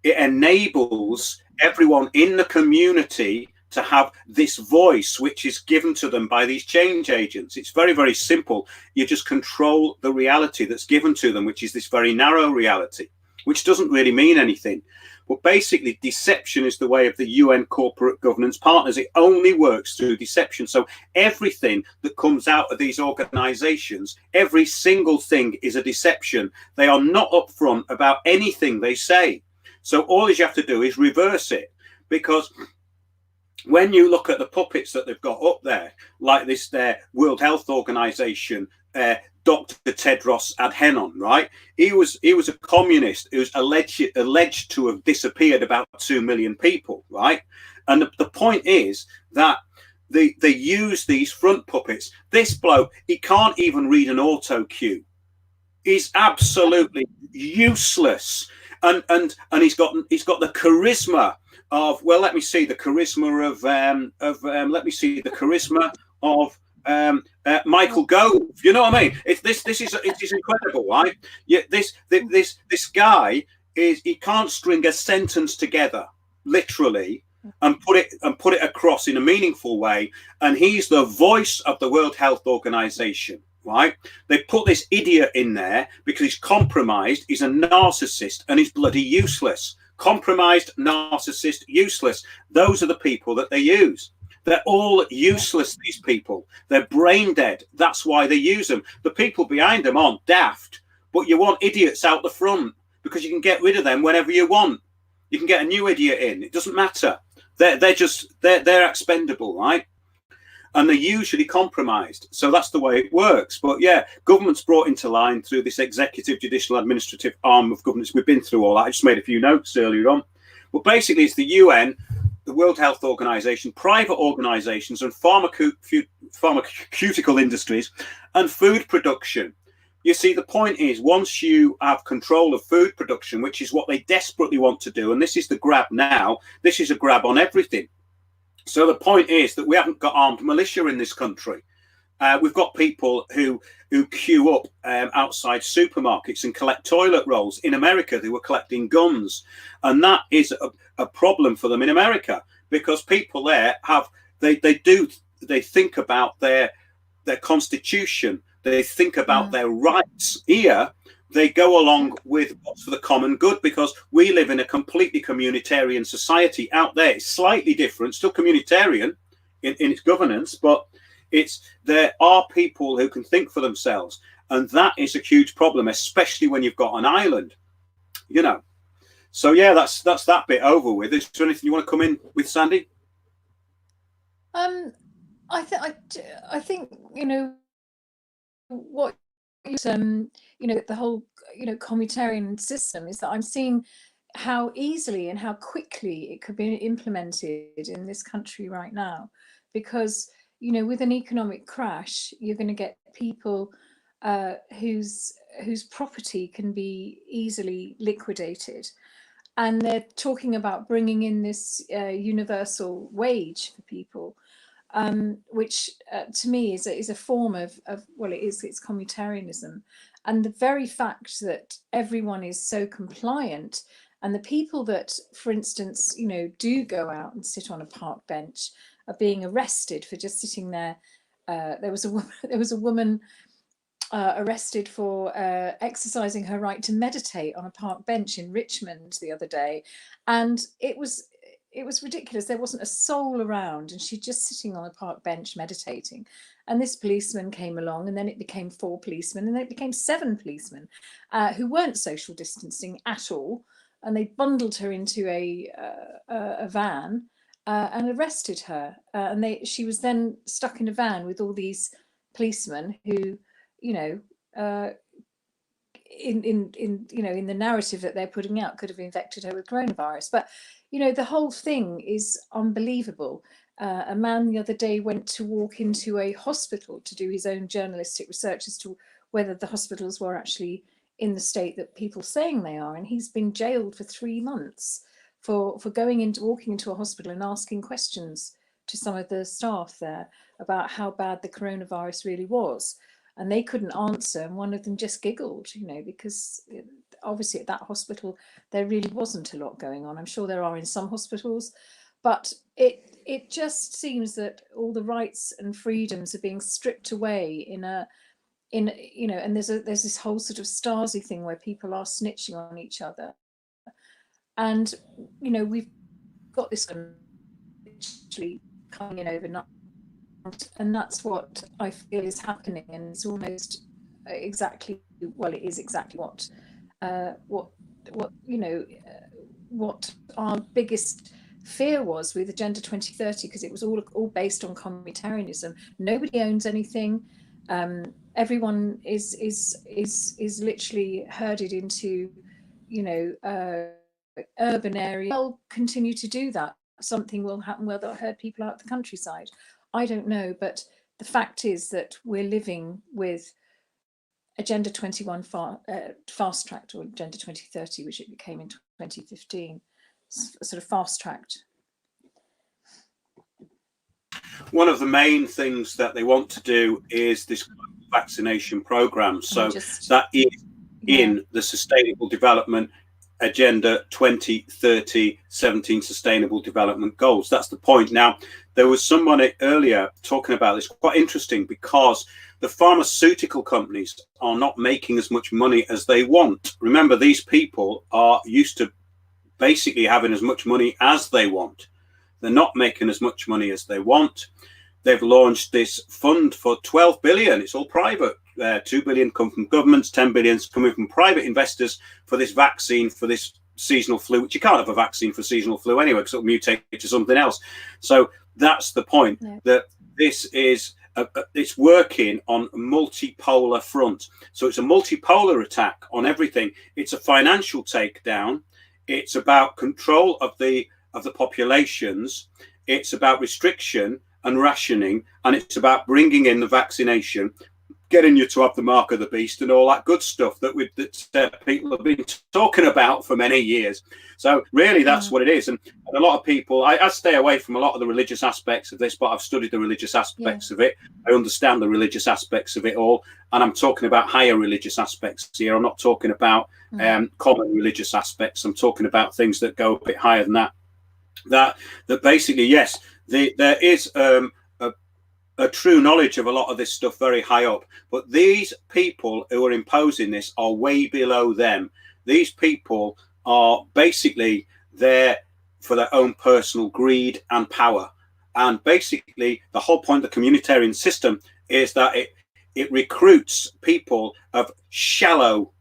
It enables everyone in the community to have this voice, which is given to them by these change agents. It's very, very simple. You just control the reality that's given to them, which is this very narrow reality, which doesn't really mean anything. But basically, deception is the way of the UN corporate governance partners. It only works through deception. So everything that comes out of these organizations, every single thing is a deception. They are not upfront about anything they say. So all you have to do is reverse it, because when you look at the puppets that they've got up there, like this their World Health Organization, Dr. Tedros Adhanom, right? He was a communist who was alleged to have disappeared about 2 million people, right? And the point is that they use these front puppets. This bloke, he can't even read an auto cue. He's absolutely useless, and he's got the charisma of, well, let me see the charisma of Michael Gove. You know what I mean? It is incredible, right? Yeah, this guy he can't string a sentence together literally and put it across in a meaningful way, and he's the voice of the World Health Organization. Right? They put this idiot in there because he's compromised, he's a narcissist, and he's bloody useless. Compromised, narcissist, useless. Those are the people that they use. They're all useless, these people. They're brain dead. That's why they use them. The people behind them aren't daft, but you want idiots out the front because you can get rid of them whenever you want. You can get a new idiot in. It doesn't matter. They're expendable, right? and they're usually compromised. So that's the way it works. But yeah, government's brought into line through this executive, judicial, administrative arm of governance. We've been through all that. I just made a few notes earlier on. But basically, it's the UN, the World Health Organization, private organizations, and pharmaceutical industries and food production. You see, the point is, once you have control of food production, which is what they desperately want to do, and this is the grab now, this is a grab on everything. So the point is that we haven't got armed militia in this country. We've got people who queue up outside supermarkets and collect toilet rolls. In America, they were collecting guns. And that is a problem for them in America, because people there they think about their constitution. They think about their rights. Here, they go along with what's for the common good, because we live in a completely communitarian society. Out there, it's slightly different, still communitarian in its governance, but there are people who can think for themselves. And that is a huge problem, especially when you've got an island, you know. So yeah, that's that bit over with. Is there anything you want to come in with, Sandy? I think, you know, what you know, the whole, you know, communitarian system is that I'm seeing how easily and how quickly it could be implemented in this country right now, because, you know, with an economic crash, you're going to get people whose property can be easily liquidated. And they're talking about bringing in this universal wage for people, which to me is a form of, well, it's communitarianism. And the very fact that everyone is so compliant, and the people that, for instance, you know, do go out and sit on a park bench are being arrested for just sitting there. There was a woman arrested for exercising her right to meditate on a park bench in Richmond the other day, and it was ridiculous. There wasn't a soul around, and she's just sitting on a park bench meditating. And this policeman came along, and then it became 4 policemen, and then it became 7 policemen who weren't social distancing at all, and they bundled her into a van and arrested her. And she was then stuck in a van with all these policemen who, you know, in the narrative that they're putting out, could have infected her with coronavirus. But, you know, the whole thing is unbelievable. A man the other day went to walk into a hospital to do his own journalistic research as to whether the hospitals were actually in the state that people saying they are, and he's been jailed for 3 months for walking into a hospital and asking questions to some of the staff there about how bad the coronavirus really was. And they couldn't answer, and one of them just giggled, you know, because obviously at that hospital there really wasn't a lot going on. I'm sure there are in some hospitals, but it just seems that all the rights and freedoms are being stripped away in you know, and there's this whole sort of Stasi thing where people are snitching on each other, and you know, we've got this literally coming in overnight. And that's what I feel is happening, and it's almost exactly, well, it is exactly what you know, what our biggest fear was with Agenda 2030, because it was all based on communitarianism. Nobody owns anything. Everyone is literally herded into, you know, urban area. They'll continue to do that. Something will happen where they'll herd people out the countryside. I don't know, but the fact is that we're living with Agenda 21 fast tracked, or Agenda 2030, which it became in 2015, sort of fast tracked. One of the main things that they want to do is this vaccination program. So that is in the Sustainable Development Agenda 2030 17 Sustainable Development Goals. That's the point. Now, there was someone earlier talking about this, quite interesting, because the pharmaceutical companies are not making as much money as they want. Remember, these people are used to basically having as much money as they want. They're not making as much money as they want. They've launched this fund for 12 billion. It's all private. 2 billion come from governments, 10 billion coming from private investors for this vaccine, for this seasonal flu, which you can't have a vaccine for seasonal flu anyway, because it'll mutate to something else. So that's the point, that this is it's working on a multipolar front. So it's a multipolar attack on everything. It's a financial takedown. It's about control of the populations. It's about restriction and rationing, and it's about bringing in the vaccination, getting you to have the mark of the beast and all that good stuff that people have been talking about for many years. So really, that's what it is. And a lot of people, I stay away from a lot of the religious aspects of this, but I've studied the religious aspects of it. I understand the religious aspects of it all. And I'm talking about higher religious aspects here. I'm not talking about common religious aspects. I'm talking about things that go a bit higher than that. That basically, yes, there is a true knowledge of a lot of this stuff very high up, but these people who are imposing this are way below them. These people are basically there for their own personal greed and power, and basically the whole point of the communitarian system is that it recruits people of shallow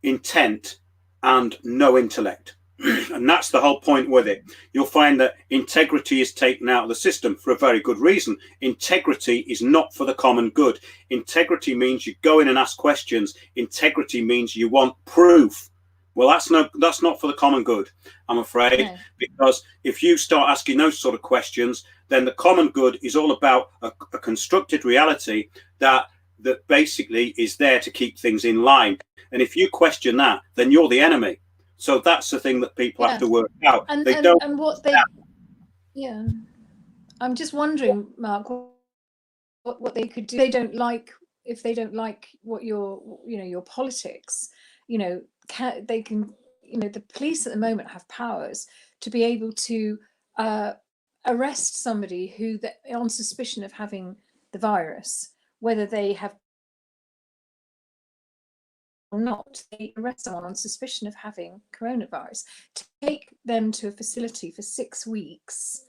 intent and no intellect. And that's the whole point with it. You'll find that integrity is taken out of the system for a very good reason. Integrity is not for the common good. Integrity means you go in and ask questions. Integrity means you want proof. Well, that's not for the common good, I'm afraid, because if you start asking those sort of questions, then the common good is all about a constructed reality that basically is there to keep things in line. And if you question that, then you're the enemy. So that's the thing that people have to work out. And I'm just wondering, Mark, what they could do. They don't like, if they don't like what your politics, they can, the police at the moment have powers to be able to arrest somebody who on suspicion of having the virus, whether they have or not. They arrest someone on suspicion of having coronavirus, take them to a facility for 6 weeks,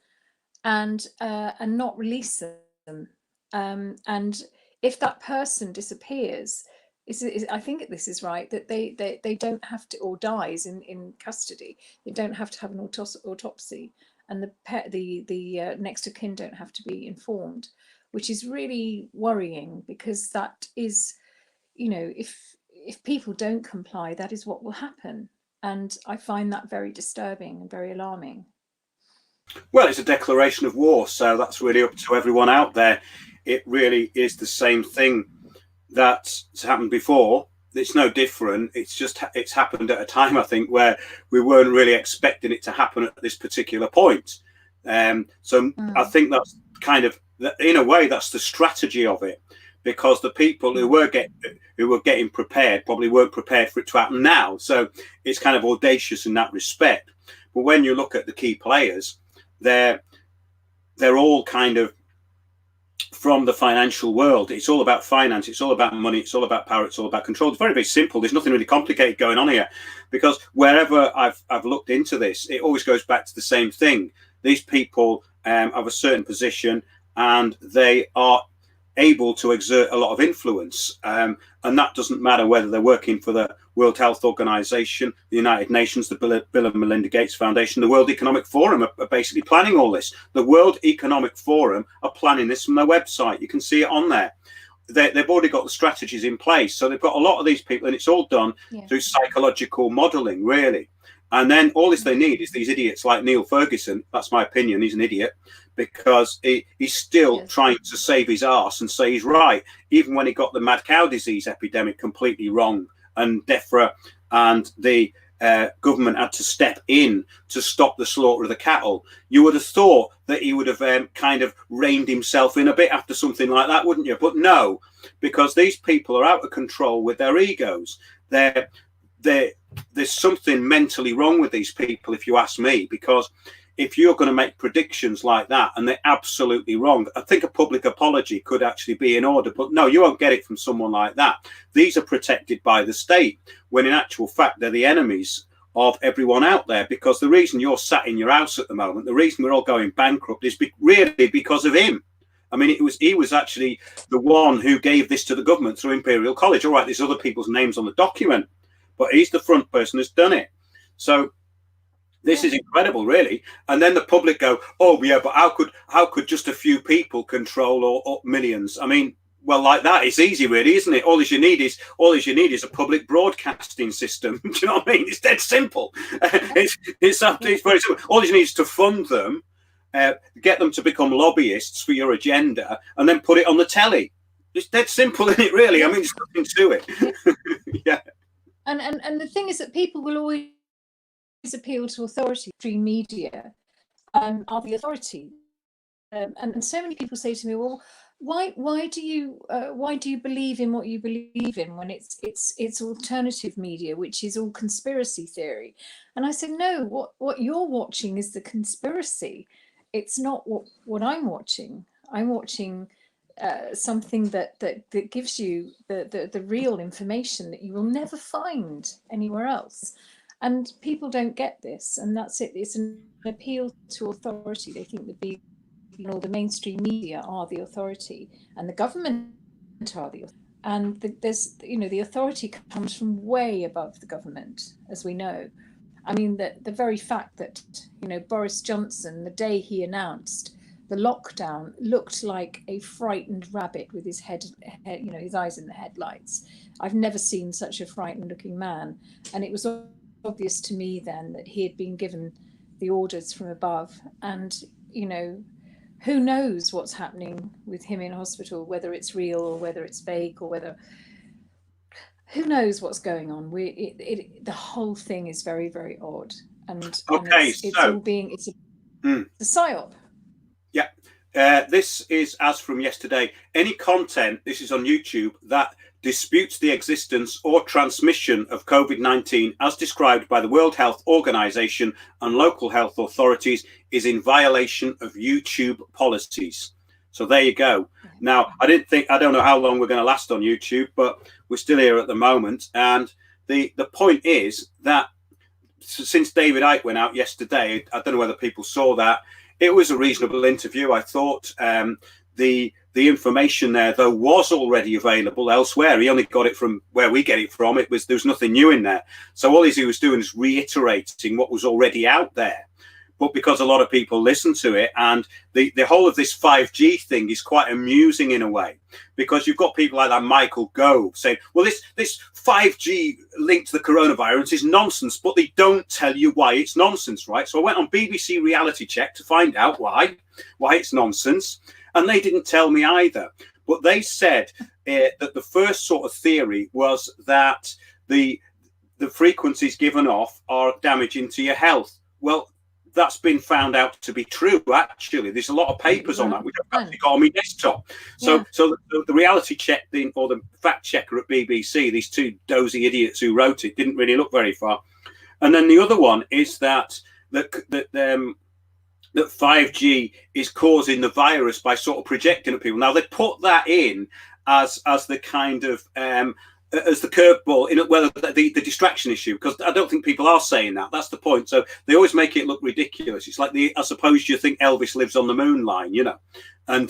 and not release them. And if that person disappears, I think this is right, that they don't have to, or dies in custody, they don't have to have an autopsy, and the next of kin don't have to be informed, which is really worrying, because that is, if people don't comply, that is what will happen. And I find that very disturbing and very alarming. Well, it's a declaration of war, so that's really up to everyone out there. It really is the same thing that's happened before. It's no different. It's happened at a time, I think, where we weren't really expecting it to happen at this particular point. I think that's kind of, in a way, that's the strategy of it. Because the people who were getting prepared probably weren't prepared for it to happen now. So it's kind of audacious in that respect. But when you look at the key players, they're all kind of from the financial world. It's all about finance. It's all about money. It's all about power. It's all about control. It's very, very simple. There's nothing really complicated going on here, because wherever I've looked into this, it always goes back to the same thing. These people have a certain position, and they are able to exert a lot of influence, and that doesn't matter whether they're working for the World Health Organization, the United Nations, the Bill and Melinda Gates Foundation, the World Economic Forum are basically planning all this. The World Economic Forum are planning this from their website. You can see it on there. They've already got the strategies in place, so they've got a lot of these people, and it's all done through psychological modeling, really. And then all this they need is these idiots like Neil Ferguson. That's my opinion. He's an idiot, because he's still trying to save his arse and say he's right, even when he got the mad cow disease epidemic completely wrong, and DEFRA and the government had to step in to stop the slaughter of the cattle. You would have thought that he would have kind of reined himself in a bit after something like that, wouldn't you? But no, because these people are out of control with their egos. There's something mentally wrong with these people, if you ask me, because if you're going to make predictions like that and they're absolutely wrong, I think a public apology could actually be in order. But no, you won't get it from someone like that. These are protected by the state, when in actual fact they're the enemies of everyone out there. Because the reason you're sat in your house at the moment, the reason we're all going bankrupt, is really because of him. I mean, he was actually the one who gave this to the government through Imperial College. All right, there's other people's names on the document, but he's the front person who's done it. So This is incredible, really. And then the public go, "Oh, yeah, but how could just a few people control or millions?" I mean, well, like that, it's easy, really, isn't it? All you need is a public broadcasting system. Do you know what I mean? It's dead simple. It's very simple. All you need is to fund them, get them to become lobbyists for your agenda, and then put it on the telly. It's dead simple, isn't it? Really, I mean, there's nothing to it. Yeah. And the thing is that people will always appeal to authority. Mainstream media are the authority, and so many people say to me, "Well, why do you believe in what you believe in when it's alternative media, which is all conspiracy theory?" And I said, "No, what you're watching is the conspiracy. It's not what I'm watching. I'm watching." Something that gives you the real information that you will never find anywhere else. And people don't get this, and that's it. It's an appeal to authority. They think the mainstream media are the authority, and the government are the authority. And there's the authority comes from way above the government, as we know. I mean, the very fact that Boris Johnson, the day he announced the lockdown, looked like a frightened rabbit with his head, his eyes in the headlights. I've never seen such a frightened looking man. And it was obvious to me then that he had been given the orders from above. And, who knows what's happening with him in hospital, whether it's real or whether it's fake, or who knows what's going on. The whole thing is very, very odd. And it's a psyop. Yeah, this is as from yesterday. Any content, this is on YouTube, that disputes the existence or transmission of COVID-19 as described by the World Health Organization and local health authorities is in violation of YouTube policies. So there you go. Now, I don't know how long we're going to last on YouTube, but we're still here at the moment. And the point is that since David Icke went out yesterday, I don't know whether people saw that. It was a reasonable interview. I thought the information there, though, was already available elsewhere. He only got it from where we get it from. There was nothing new in there. So all he was doing is reiterating what was already out there. But because a lot of people listen to it, and the whole of this 5G thing is quite amusing in a way, because you've got people like that Michael Gove saying, well, this 5G linked to the coronavirus is nonsense, but they don't tell you why it's nonsense, right? So I went on BBC Reality Check to find out why it's nonsense, and they didn't tell me either. But they said that the first sort of theory was that the frequencies given off are damaging to your health. Well, that's been found out to be true, actually. There's a lot of papers on that, which I've actually got on my desktop. So the reality check thing, or the fact checker at BBC, these two dozy idiots who wrote it, didn't really look very far. And then the other one is that 5G is causing the virus by sort of projecting at people. Now, they put that in as the kind of as the curveball, the distraction issue, because I don't think people are saying that. That's the point. So they always make it look ridiculous. It's like I suppose you think Elvis lives on the moon line, And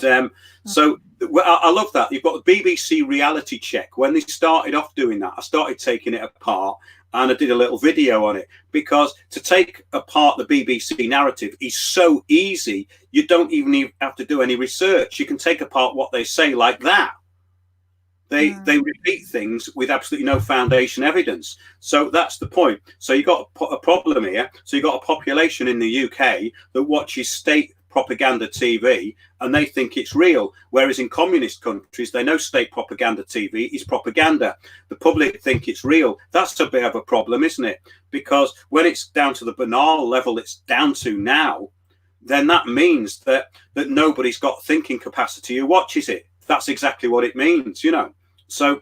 so I love that. You've got the BBC Reality Check. When they started off doing that, I started taking it apart, and I did a little video on it, because to take apart the BBC narrative is so easy. You don't even have to do any research. You can take apart what they say like that. They repeat things with absolutely no foundation evidence. So that's the point. So you got a problem here. So you got a population in the UK that watches state propaganda TV and they think it's real. Whereas in communist countries, they know state propaganda TV is propaganda. The public think it's real. That's a bit of a problem, isn't it? Because when it's down to the banal level it's down to now, then that means that nobody's got thinking capacity who watches it. That's exactly what it means, So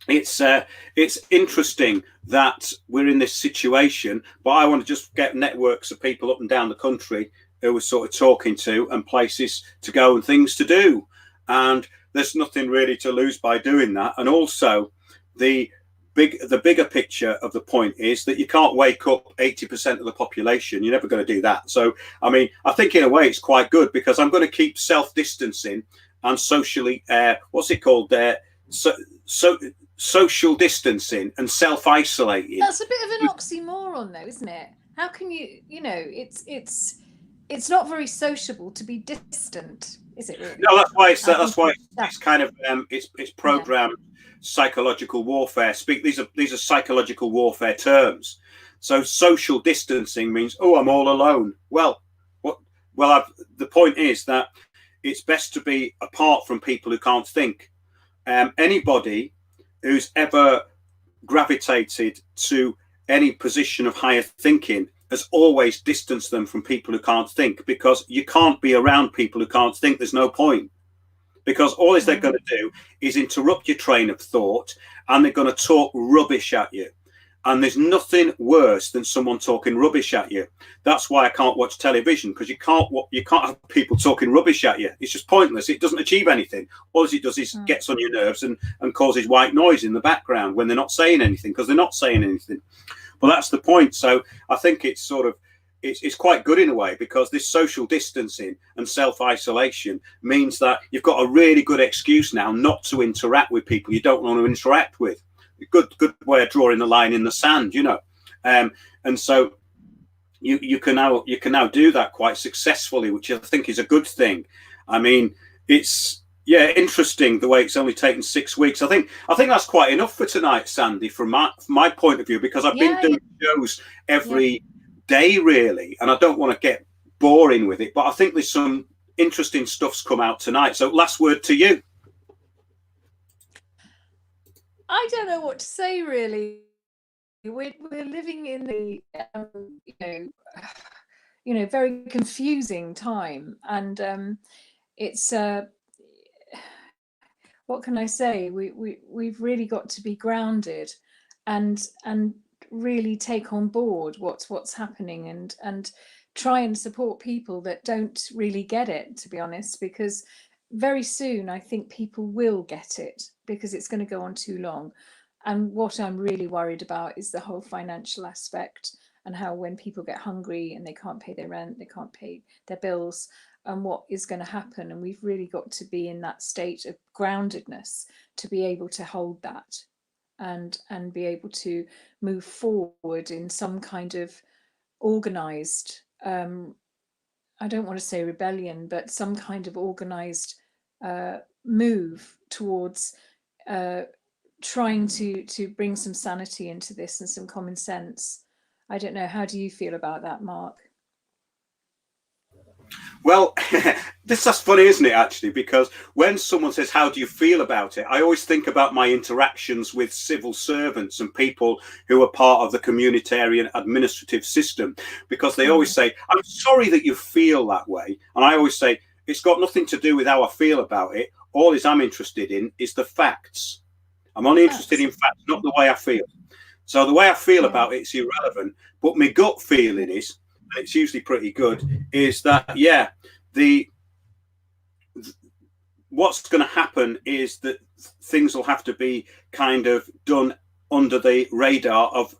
it's interesting that we're in this situation, but I want to just get networks of people up and down the country who we're sort of talking to, and places to go and things to do. And there's nothing really to lose by doing that. And also the bigger picture of the point is that you can't wake up 80% of the population. You're never going to do that. So, I mean, I think in a way it's quite good, because I'm going to keep self-distancing and socially, what's it called there? Social distancing and self-isolating. That's a bit of an oxymoron, though, isn't it? How can you, it's not very sociable to be distant, is it really? No, that's why it's I think it's kind of it's yeah. programmed psychological warfare. These are psychological warfare terms. So social distancing means, oh, I'm all alone. Well, what? Well, the point is that it's best to be apart from people who can't think. Anybody who's ever gravitated to any position of higher thinking has always distanced them from people who can't think, because you can't be around people who can't think. There's no point, because all they're going to do is interrupt your train of thought, and they're going to talk rubbish at you. And there's nothing worse than someone talking rubbish at you. That's why I can't watch television, because you can't have people talking rubbish at you. It's just pointless. It doesn't achieve anything. All it does is gets on your nerves and causes white noise in the background when they're not saying anything, because they're not saying anything. But that's the point. So I think it's sort of it's quite good in a way, because this social distancing and self-isolation means that you've got a really good excuse now not to interact with people you don't want to interact with. Good way of drawing the line in the sand, and so you can now do that quite successfully, which I think is a good thing. I mean, it's interesting the way it's only taken 6 weeks. I think that's quite enough for tonight, Sandy, from my point of view, because I've been doing shows every day really, and I don't want to get boring with it, but I think there's some interesting stuff's come out tonight. So last word to you. I don't know what to say really. We're living in the very confusing time, and it's what can I say? We've really got to be grounded and really take on board what's happening, and try and support people that don't really get it, to be honest, because very soon I think people will get it, because it's going to go on too long. And what I'm really worried about is the whole financial aspect, and how when people get hungry and they can't pay their rent, they can't pay their bills, and what is going to happen. And we've really got to be in that state of groundedness to be able to hold that, and be able to move forward in some kind of organized, I don't want to say rebellion, but some kind of organized move towards trying to bring some sanity into this and some common sense. I don't know. How do you feel about that, Mark? Well, that's funny, isn't it, actually? Because when someone says, how do you feel about it? I always think about my interactions with civil servants and people who are part of the communitarian administrative system, because they always say, I'm sorry that you feel that way. And I always say, it's got nothing to do with how I feel about it. All I'm interested in is the facts. I'm only interested in facts, not the way I feel. So the way I feel about it's irrelevant. But my gut feeling is, it's usually pretty good, is that what's going to happen is that things will have to be kind of done under the radar of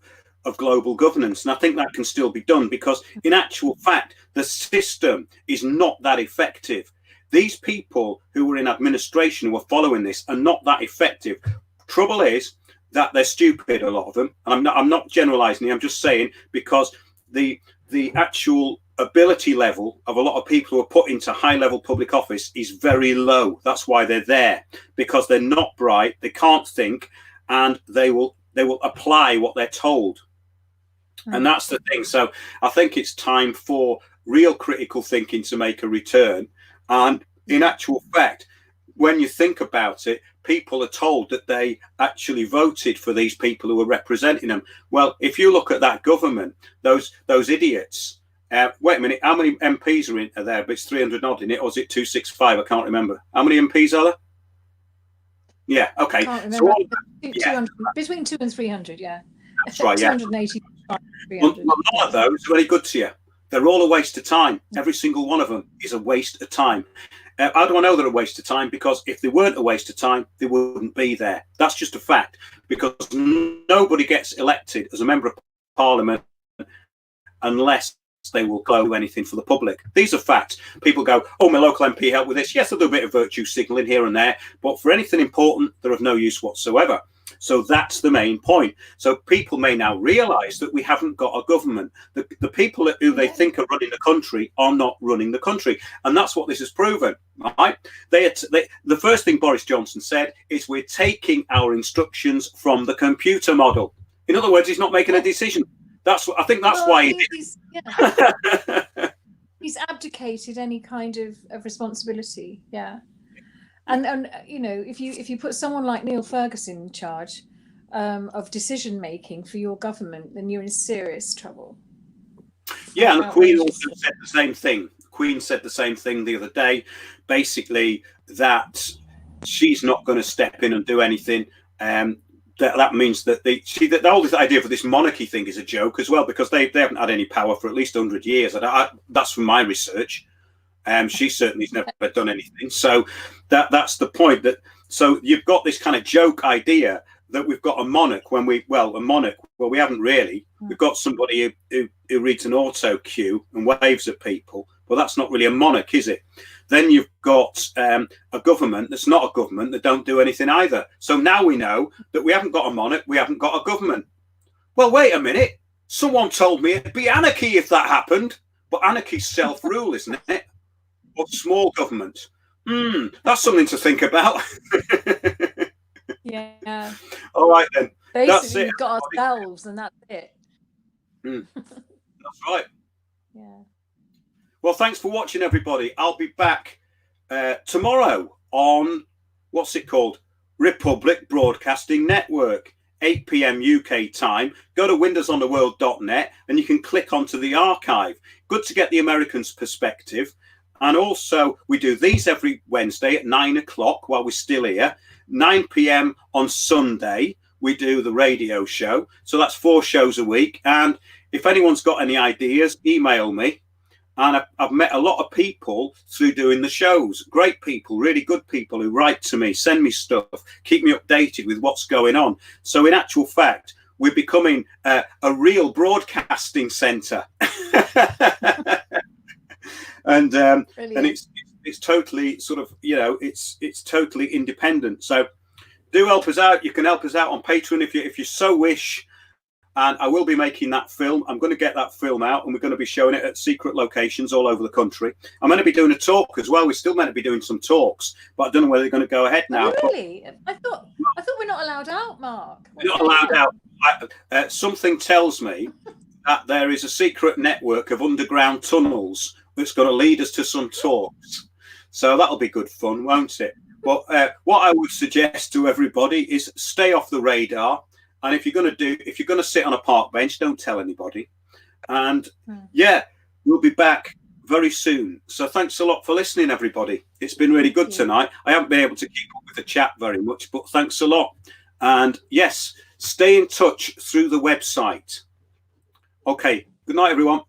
global governance, and I think that can still be done, because in actual fact the system is not that effective. These people who were in administration who were following this are not that effective. Trouble is that they're stupid, a lot of them, and I'm not generalizing. I'm just saying, because the actual ability level of a lot of people who are put into high level public office is very low. That's why they're there, because they're not bright, they can't think, and they will apply what they're told. And that's the thing. So I think it's time for real critical thinking to make a return. And in actual fact, when you think about it, people are told that they actually voted for these people who are representing them. Well, if you look at that government, those idiots. Wait a minute, how many MPs are there? But it's 300 odd in it, or is it 265? I can't remember. How many MPs are there? Yeah, okay. So between 200 and 300, yeah. That's right, yeah. 280. Well, none of those are any good to you. They're all a waste of time. Every single one of them is a waste of time. How do I know they're a waste of time? Because if they weren't a waste of time, they wouldn't be there. That's just a fact, because nobody gets elected as a member of parliament unless they will do anything for the public. These are facts. People go, oh, my local MP helped with this. Yes, they'll do a bit of virtue signalling here and there, but for anything important, they're of no use whatsoever. So that's the main point. So people may now realise that we haven't got a government. The people who they think are running the country are not running the country. And that's what this has proven, right? The first thing Boris Johnson said is we're taking our instructions from the computer model. In other words, he's not making a decision. I think that's why he's abdicated any kind of responsibility. Yeah. And you know, if you put someone like Neil Ferguson in charge of decision making for your government, then you're in serious trouble. Yeah, and the Queen also said the same thing. The Queen said the same thing the other day, basically that she's not going to step in and do anything. That means that the whole idea for this monarchy thing is a joke as well, because they haven't had any power for at least 100 years. That's from my research. She certainly has never done anything. So that's the point. So you've got this kind of joke idea that we've got a monarch when we haven't really. We've got somebody who reads an auto cue and waves at people. Well, that's not really a monarch, is it? Then you've got a government that's not a government that don't do anything either. So now we know that we haven't got a monarch, we haven't got a government. Well, wait a minute. Someone told me it'd be anarchy if that happened. But anarchy's self-rule, isn't it? Or small government. That's something to think about. Yeah. All right then. Basically, we've got ourselves, and that's it. That's right. Yeah. Well, thanks for watching, everybody. I'll be back tomorrow on what's it called? Republic Broadcasting Network, 8 p.m. UK time. Go to windowsontheworld.net and you can click onto the archive. Good to get the Americans' perspective. And also, we do these every Wednesday at 9 o'clock while we're still here. 9 p.m. on Sunday, we do the radio show. So that's 4 shows a week. And if anyone's got any ideas, email me. And I've met a lot of people through doing the shows. Great people, really good people who write to me, send me stuff, keep me updated with what's going on. So in actual fact, we're becoming a real broadcasting centre. And it's totally sort of, you know, it's totally independent. So do help us out. You can help us out on Patreon if you so wish. And I will be making that film. I'm going to get that film out and we're going to be showing it at secret locations all over the country. I'm going to be doing a talk as well. We're still meant to be doing some talks, but I don't know whether they're going to go ahead now. Oh, really? I thought we're not allowed out, Mark. We're not allowed out. Something tells me that there is a secret network of underground tunnels that's going to lead us to some talks. So that'll be good fun, won't it? But what I would suggest to everybody is stay off the radar. And if you're going to sit on a park bench, don't tell anybody. And yeah, we'll be back very soon. So thanks a lot for listening, everybody. It's been really good tonight. I haven't been able to keep up with the chat very much, but thanks a lot. And yes, stay in touch through the website. Okay. Good night, everyone.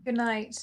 Good night.